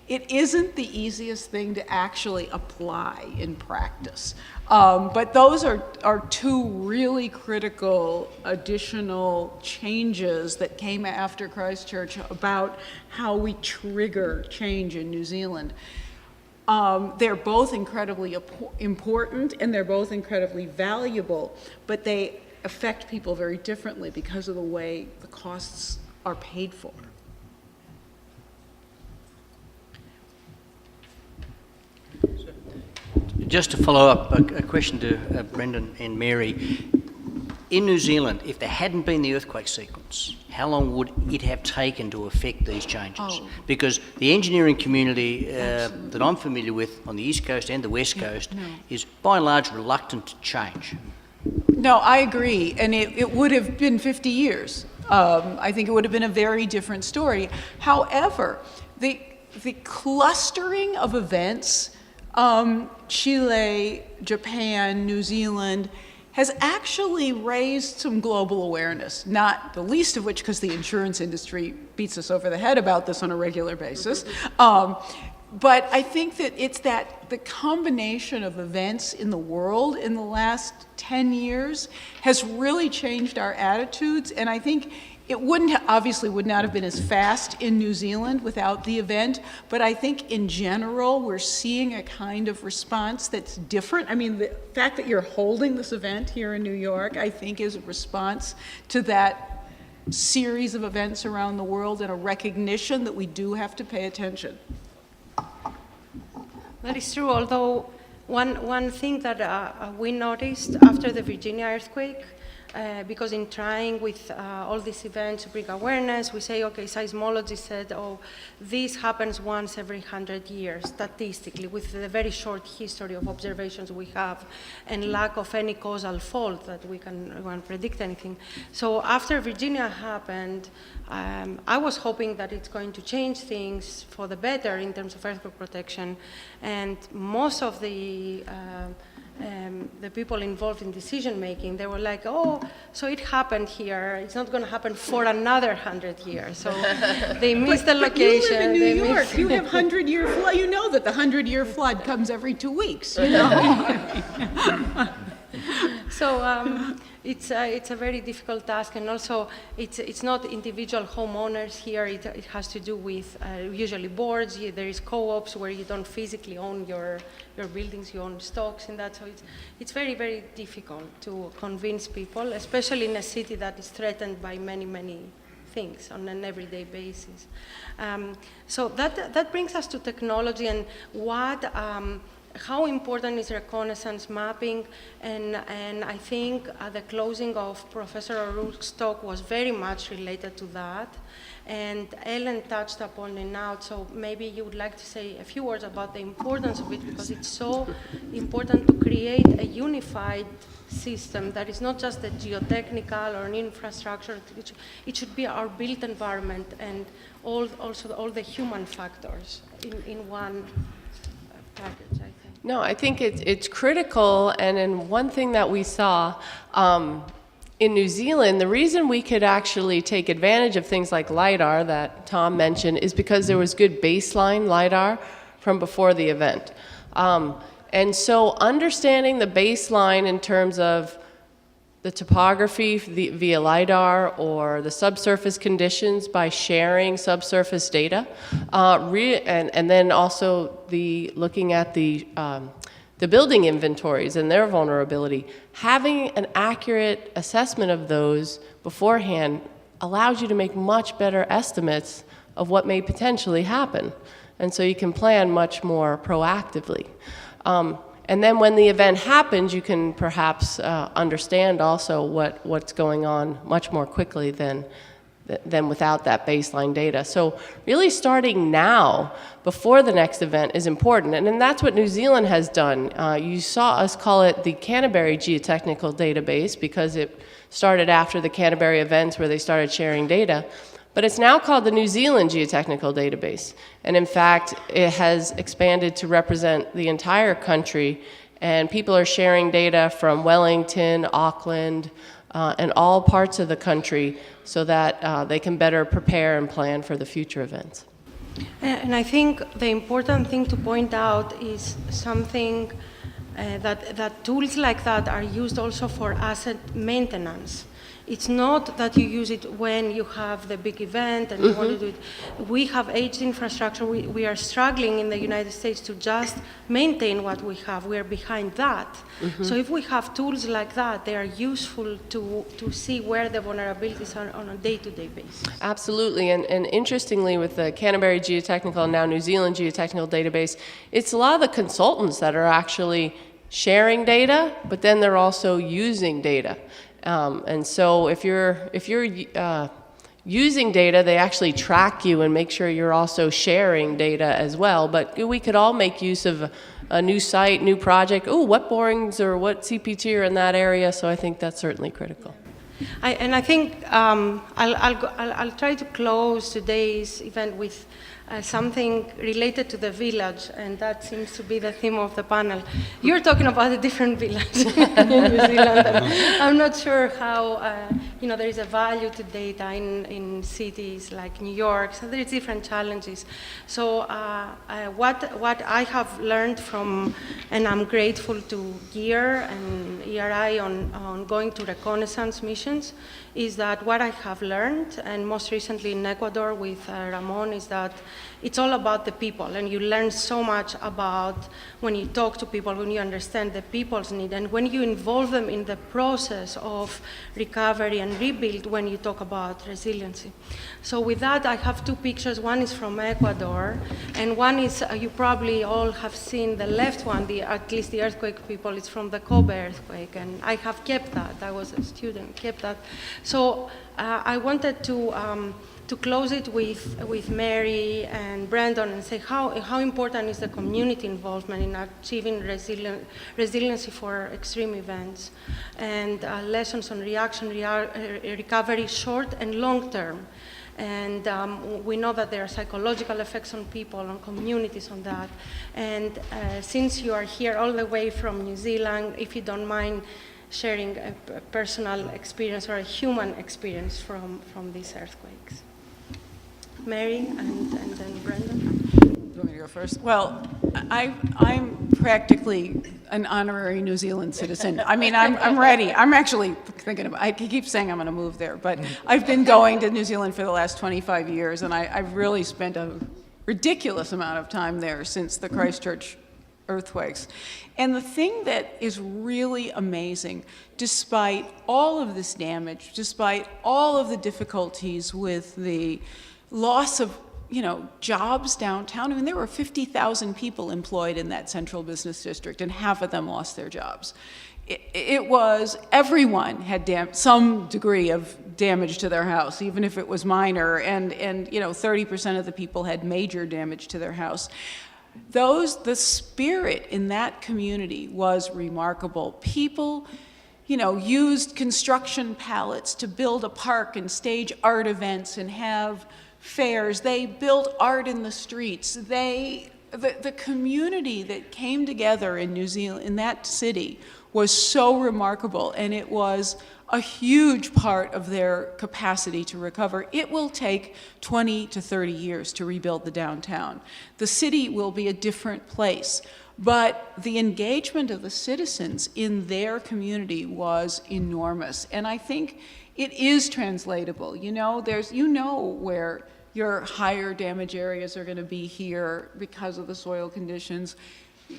It isn't the easiest thing to actually apply in practice. But those are two really critical additional changes that came after Christchurch about how we trigger change in New Zealand. They're both incredibly important and they're both incredibly valuable, but they affect people very differently because of the way the costs are paid for. Just to follow up, a question to Brendon and Mary. In New Zealand, if there hadn't been the earthquake sequence, how long would it have taken to affect these changes? Because the engineering community that I'm familiar with on the East Coast and the West Coast is by and large reluctant to change. No, I agree, and it would have been 50 years. I think it would have been a very different story. However, the clustering of events, Chile, Japan, New Zealand, has actually raised some global awareness, not the least of which because the insurance industry beats us over the head about this on a regular basis. But I think that it's the combination of events in the world in the last 10 years has really changed our attitudes, and I think it obviously would not have been as fast in New Zealand without the event, but I think in general we're seeing a kind of response that's different. I mean, the fact that you're holding this event here in New York, I think, is a response to that series of events around the world and a recognition that we do have to pay attention. That is true, although one thing that we noticed after the Virginia earthquake, because in trying with all these events to bring awareness, we say, okay, seismologists said, oh, this happens once every 100 years, statistically, with the very short history of observations we have and lack of any causal fault that we can predict anything. So after Virginia happened, I was hoping that it's going to change things for the better in terms of earthquake protection, and most of the people involved in decision making, they were like, oh, so it happened here, it's not going to happen for another 100 years. So they missed the location. But you live in New York, you have 100-year flood, you know that the 100-year flood comes every 2 weeks, you know? So it's a very difficult task, and also it's not individual homeowners here. It has to do with usually boards. There is co-ops where you don't physically own your buildings, you own stocks in that. So it's very, very difficult to convince people, especially in a city that is threatened by many, many things on an everyday basis. So that brings us to technology and how important is reconnaissance mapping, and I think the closing of Professor O'Rourke's talk was very much related to that, and Ellen touched upon it now, so maybe you would like to say a few words about the importance of it, because it's so important to create a unified system that is not just a geotechnical or an infrastructure. It should be our built environment and also all the human factors in one package, I think. No, I think it's critical, and in one thing that we saw in New Zealand, the reason we could actually take advantage of things like LiDAR that Tom mentioned is because there was good baseline LiDAR from before the event. And so understanding the baseline in terms of the topography via LiDAR or the subsurface conditions by sharing subsurface data, and then also looking at the building inventories and their vulnerability. Having an accurate assessment of those beforehand allows you to make much better estimates of what may potentially happen. And so you can plan much more proactively. And then when the event happens, you can perhaps understand also what's going on much more quickly than without that baseline data. So really starting now, before the next event, is important. And then that's what New Zealand has done. You saw us call it the Canterbury Geotechnical Database because it started after the Canterbury events where they started sharing data. But it's now called the New Zealand Geotechnical Database. And in fact, it has expanded to represent the entire country. And people are sharing data from Wellington, Auckland, and all parts of the country so that they can better prepare and plan for the future events. And I think the important thing to point out is something that tools like that are used also for asset maintenance. It's not that you use it when you have the big event and you want to do it. We have aged infrastructure. We are struggling in the United States to just maintain what we have. We are behind that. So if we have tools like that, they are useful to see where the vulnerabilities are on a day-to-day basis. Absolutely, and interestingly with the Canterbury Geotechnical and now New Zealand Geotechnical Database, it's a lot of the consultants that are actually sharing data, but then they're also using data. And so if you're using data, they actually track you and make sure you're also sharing data as well. But we could all make use of a new site, new project, oh, what borings or what CPT are in that area, so I think that's certainly critical. I think I'll try to close today's event with something related to the village, and that seems to be the theme of the panel. You're talking about a different village in New Zealand. I'm not sure how, there is a value to data in cities like New York, so there is different challenges. So what I have learned from, and I'm grateful to GEAR and ERI on going to reconnaissance missions, is that what I have learned, and most recently in Ecuador with Ramon, is that it's all about the people, and you learn so much about when you talk to people, when you understand the people's need, and when you involve them in the process of recovery and rebuild when you talk about resiliency. So with that, I have two pictures. One is from Ecuador, and one is, you probably all have seen the left one, at least the earthquake people, it's from the Kobe earthquake, and I have kept that. I was a student, kept that. So I wanted to close it with Mary and Brendon and say how important is the community involvement in achieving resiliency for extreme events, and lessons on reaction, recovery, short and long term. And we know that there are psychological effects on people, on communities, on that. And since you are here all the way from New Zealand, if you don't mind sharing a personal experience or a human experience from these earthquakes. Mary and then Brendon. You want me to go first? Well, I'm practically an honorary New Zealand citizen. I mean, I'm ready. I'm actually thinking about, I keep saying I'm going to move there, but I've been going to New Zealand for the last 25 years, and I've really spent a ridiculous amount of time there since the Christchurch earthquakes. And the thing that is really amazing, despite all of this damage, despite all of the difficulties with the loss of jobs downtown. I mean, there were 50,000 people employed in that central business district, and half of them lost their jobs. It was, everyone had some degree of damage to their house, even if it was minor, and 30% of the people had major damage to their house. The spirit in that community was remarkable. People, used construction pallets to build a park and stage art events and have fairs. They built art in the streets. The community that came together in New Zealand, in that city, was so remarkable, and it was a huge part of their capacity to recover. It will take 20 to 30 years to rebuild the downtown. The city will be a different place, but the engagement of the citizens in their community was enormous, and I think it is translatable. Where your higher damage areas are going to be here because of the soil conditions.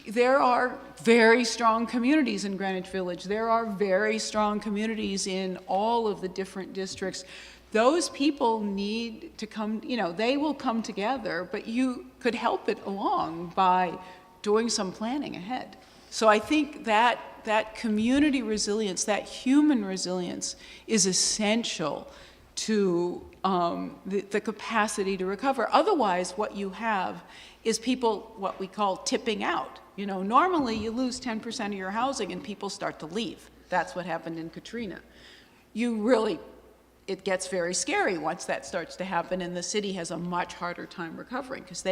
There are very strong communities in Greenwich Village. There are very strong communities in all of the different districts. Those people need to come, they will come together, but you could help it along by doing some planning ahead. So I think that community resilience, that human resilience, is essential to the capacity to recover. Otherwise, what you have is people, what we call tipping out. Normally you lose 10% of your housing and people start to leave. That's what happened in Katrina. It gets very scary once that starts to happen, and the city has a much harder time recovering because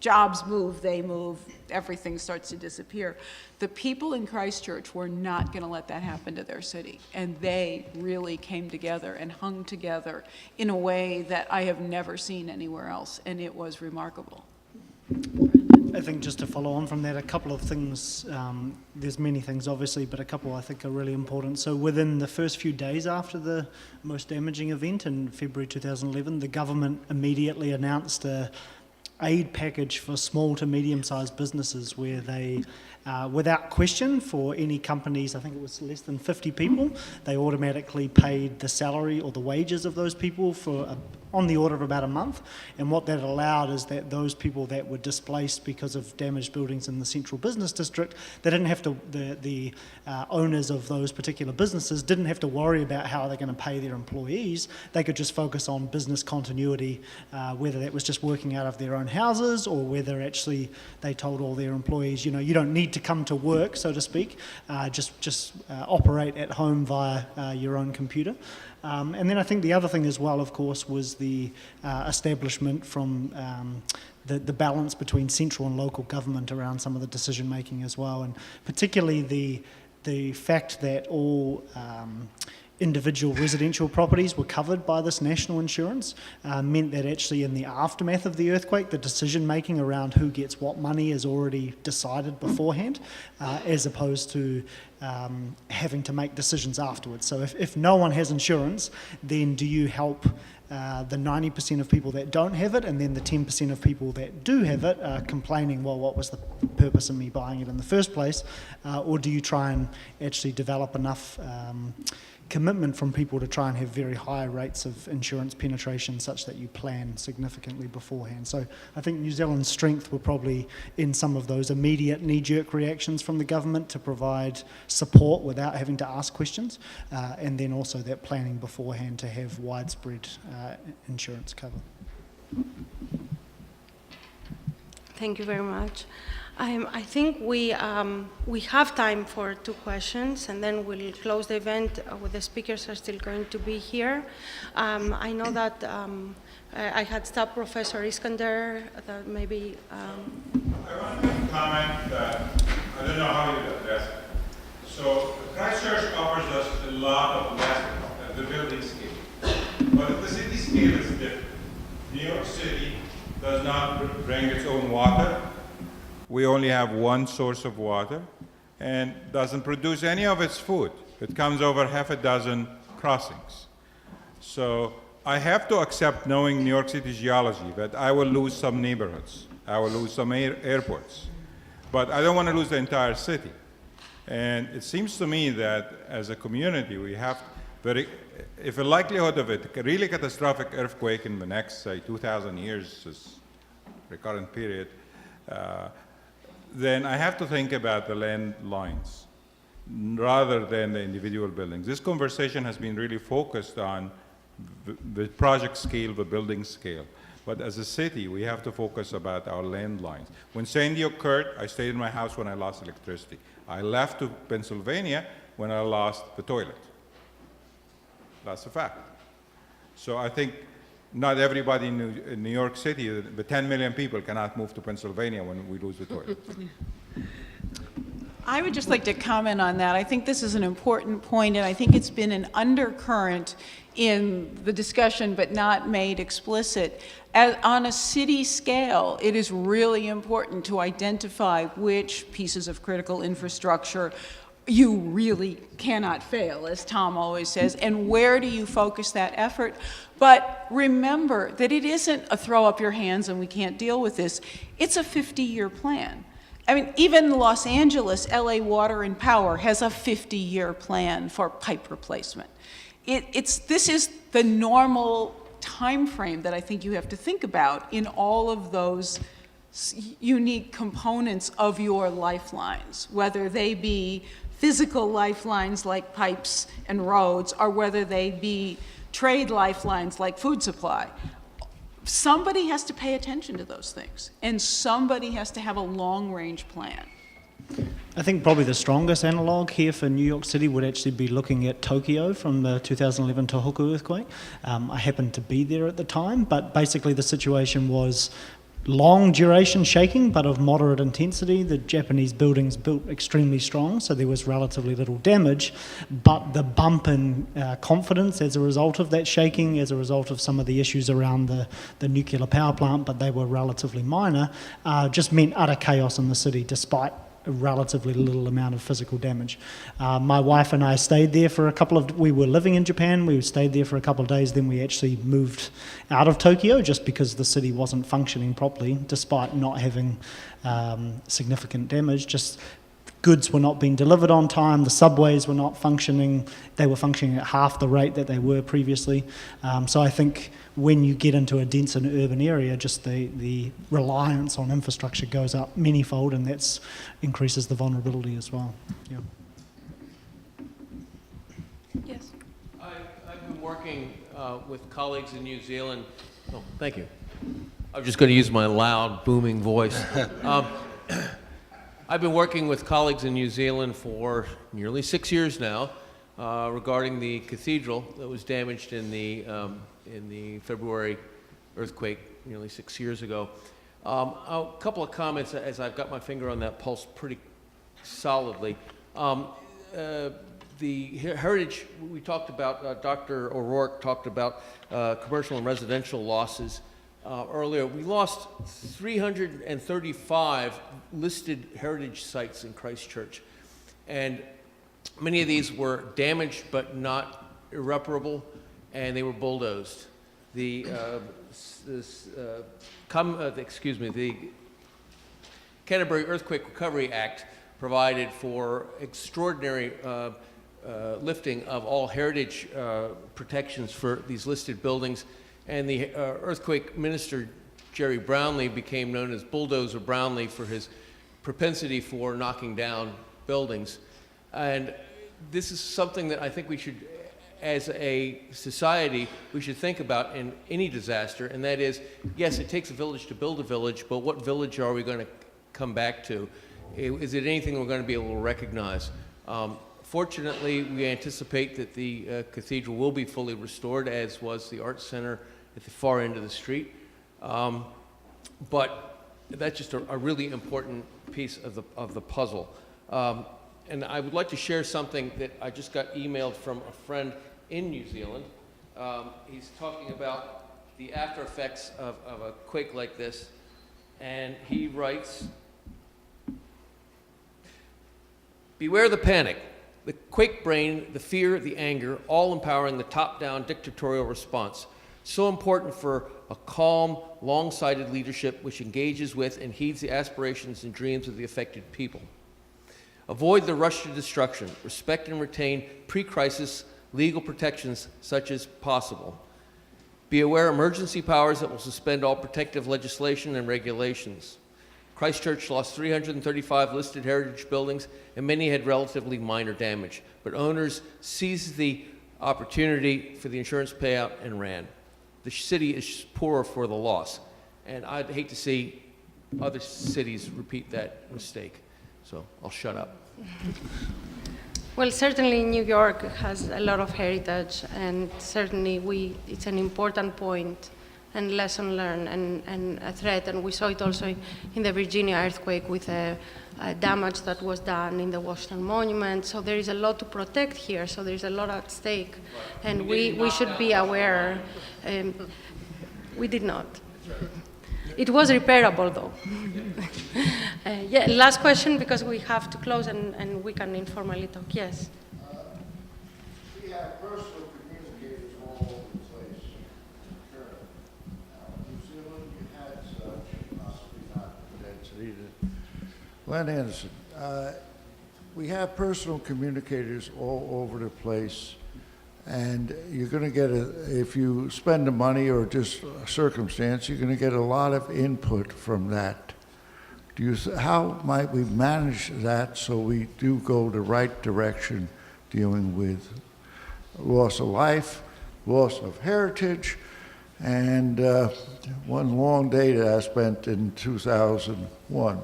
jobs move, they move, everything starts to disappear. The people in Christchurch were not going to let that happen to their city, and they really came together and hung together in a way that I have never seen anywhere else, and it was remarkable. I think just to follow on from that, a couple of things, there's many things obviously, but a couple I think are really important. So within the first few days after the most damaging event in February 2011, the government immediately announced a aid package for small to medium-sized businesses where they, without question, for any companies, I think it was less than 50 people, they automatically paid the salary or the wages of those people for on the order of about a month. And what that allowed is that those people that were displaced because of damaged buildings in the central business district, they didn't have to, the owners of those particular businesses didn't have to worry about how they're going to pay their employees. They could just focus on business continuity, whether that was just working out of their own houses or whether actually they told all their employees, you know, you don't need to come to work, so to speak, just operate at home via your own computer. And then I think the other thing as well, of course, was the establishment from the balance between central and local government around some of the decision making as well, and particularly the fact that all individual residential properties were covered by this national insurance meant that actually in the aftermath of the earthquake, the decision making around who gets what money is already decided beforehand, as opposed to having to make decisions afterwards. So if no one has insurance, then do you help the 90% of people that don't have it, and then the 10% of people that do have it are complaining, well, what was the purpose of me buying it in the first place? Or do you try and actually develop enough commitment from people to try and have very high rates of insurance penetration such that you plan significantly beforehand? So I think New Zealand's strength were probably in some of those immediate knee-jerk reactions from the government to provide support without having to ask questions, and then also that planning beforehand to have widespread insurance cover. Thank you very much. I think we have time for 2 questions, and then we'll close the event with the speakers are still going to be here. I know that I had stopped Professor Iskander, that maybe... I want to make a comment that I don't know how you address it. So Christchurch offers us a lot of lessons at the building scale, but at the city scale is different. New York City does not bring its own water. We only have one source of water and doesn't produce any of its food. It comes over half a dozen crossings. So I have to accept, knowing New York City's geology, that I will lose some neighborhoods. I will lose some airports. But I don't want to lose the entire city. And it seems to me that as a community, we have if a likelihood of it, a really catastrophic earthquake in the next, say, 2,000 years is recurrent period, then I have to think about the land lines rather than the individual buildings. This conversation has been really focused on the project scale, the building scale. But as a city, we have to focus about our land lines. When Sandy occurred, I stayed in my house when I lost electricity. I left to Pennsylvania when I lost the toilet. That's a fact. So I think not everybody in New York City, the 10 million people, cannot move to Pennsylvania when we lose the toilet. I would just like to comment on that. I think this is an important point, and I think it's been an undercurrent in the discussion, but not made explicit. On a city scale, it is really important to identify which pieces of critical infrastructure you really cannot fail, as Tom always says, and where do you focus that effort? But remember that it isn't a throw up your hands and we can't deal with this. It's a 50-year plan. I mean, even Los Angeles, LA Water and Power has a 50-year plan for pipe replacement. This is the normal time frame that I think you have to think about in all of those unique components of your lifelines, whether they be physical lifelines like pipes and roads, or whether they be trade lifelines like food supply. Somebody has to pay attention to those things, and somebody has to have a long-range plan. I think probably the strongest analog here for New York City would actually be looking at Tokyo from the 2011 Tohoku earthquake. I happened to be there at the time, but basically the situation was long duration shaking, but of moderate intensity. The Japanese buildings built extremely strong, so there was relatively little damage, but the bump in confidence as a result of that shaking, as a result of some of the issues around the nuclear power plant, but they were relatively minor, just meant utter chaos in the city despite a relatively little amount of physical damage. My wife and I stayed there for we were living in Japan, we stayed there for a couple of days, then we actually moved out of Tokyo just because the city wasn't functioning properly despite not having significant damage. Just goods were not being delivered on time, the subways were not functioning, they were functioning at half the rate that they were previously. So I think when you get into a dense and urban area, just the reliance on infrastructure goes up manyfold, and that increases the vulnerability as well. Yeah. Yes. I've been working with colleagues in New Zealand. Oh, thank you. I'm just going to use my loud, booming voice. I've been working with colleagues in New Zealand for nearly 6 years now regarding the cathedral that was damaged in the February earthquake nearly 6 years ago. A couple of comments as I've got my finger on that pulse pretty solidly. The heritage, we talked about, Dr. O'Rourke talked about commercial and residential losses earlier. We lost 335 listed heritage sites in Christchurch, and many of these were damaged but not irreparable, and they were bulldozed. The Canterbury Earthquake Recovery Act provided for extraordinary lifting of all heritage protections for these listed buildings, and the earthquake minister, Jerry Brownlee, became known as Bulldozer Brownlee for his propensity for knocking down buildings. And this is something that I think we should, as a society, we should think about in any disaster, and that is, yes, it takes a village to build a village, but what village are we going to come back to? Is it anything we're going to be able to recognize? Fortunately, we anticipate that the cathedral will be fully restored, as was the Arts Center at the far end of the street. But that's just a really important piece of the puzzle. And I would like to share something that I just got emailed from a friend in New Zealand. He's talking about the after effects of a quake like this, and he writes, "Beware the panic. The quake brain, the fear, the anger, all empowering the top-down dictatorial response. So important for a calm, long-sighted leadership which engages with and heeds the aspirations and dreams of the affected people. Avoid the rush to destruction. Respect and retain pre-crisis legal protections such as possible. Be aware emergency powers that will suspend all protective legislation and regulations. Christchurch lost 335 listed heritage buildings, and many had relatively minor damage. But owners seized the opportunity for the insurance payout and ran. The city is poorer for the loss." And I'd hate to see other cities repeat that mistake. So I'll shut up. Well, certainly New York has a lot of heritage, and certainly it's an important point and lesson learned and a threat. And we saw it also in the Virginia earthquake with the damage that was done in the Washington Monument. So there is a lot to protect here. So there's a lot at stake. And we should be aware. We did not. It was repairable, though. Yeah, last question, because we have to close and we can informally talk. Yes? We have personal communicators all over the place. New Zealand, you had such, possibly not density. Glenn Anderson, we have personal communicators all over the place, and you're going to get, if you spend the money or just a circumstance, you're going to get a lot of input from that. How might we manage that so we do go the right direction dealing with loss of life, loss of heritage, and one long day that I spent in 2001.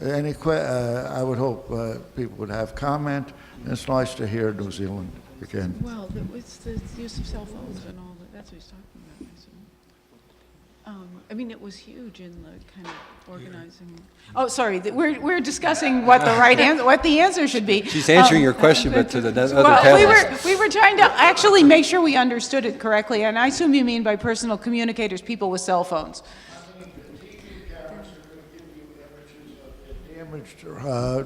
I would hope people would have comment, and it's nice to hear New Zealand again. Well, it's the use of cell phones and all that. That's what he's talking about, I assume. I mean, it was huge in the kind of organizing. Oh, sorry. We're discussing what the right answer, what the answer should be. She's answering your question, but to the other well, panelists. we were trying to actually make sure we understood it correctly, and I assume you mean by personal communicators, people with cell phones. damaged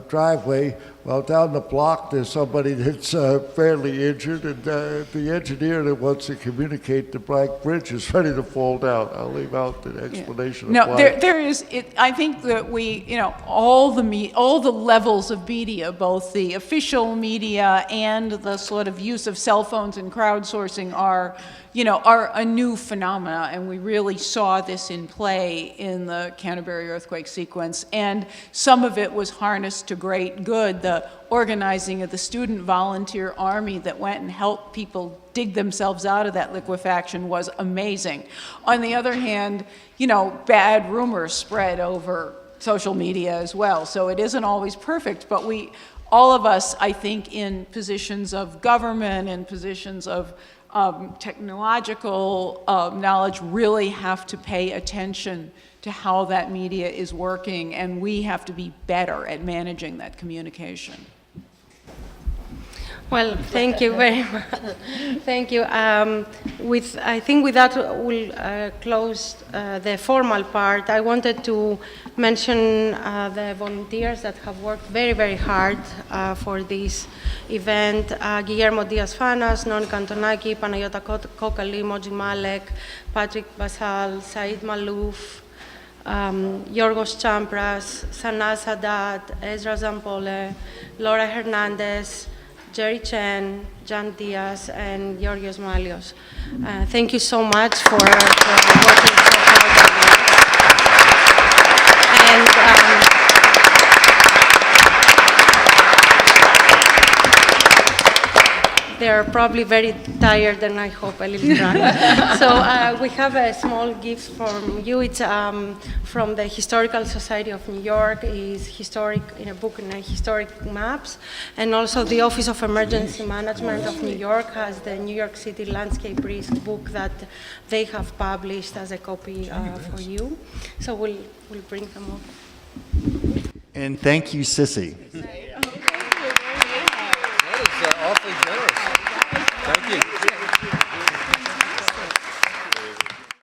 driveway. Well, down the block, there's somebody that's fairly injured, and the engineer that wants to communicate the Black Bridge is ready to fall down. I'll leave out the explanation. No, of why. there is. I think that we, all the levels of media, both the official media and the sort of use of cell phones and crowdsourcing, are a new phenomena, and we really saw this in play in the Canterbury earthquake sequence. And some of it was harnessed to great good. The organizing of the student volunteer army that went and helped people dig themselves out of that liquefaction was amazing. On the other hand, bad rumors spread over social media as well. So it isn't always perfect, but all of us, I think, in positions of government and positions of technological knowledge really have to pay attention to how that media is working, and we have to be better at managing that communication. Well, thank you very much. Thank you. I think with that we'll close the formal part. I wanted to mention the volunteers that have worked very, very hard for this event. Guillermo Diaz-Fanas, Non Kantonaki, Panayota Kokali, Moji Malek, Patrick Basal, Said Malouf, Yorgos Champras, Sanaz Haddad, Ezra Zampole, Laura Hernandez, Jerry Chen, Jan Diaz, and Georgios Malios. Thank you so much for working so hard. And they're probably very tired, and I hope a little drunk. So we have a small gift from you. It's from the Historical Society of New York. It's historic in a book, in historic maps, and also the Office of Emergency Management of New York has the New York City Landscape Risk book that they have published as a copy for you. So we'll bring them up. And thank you, Sissy.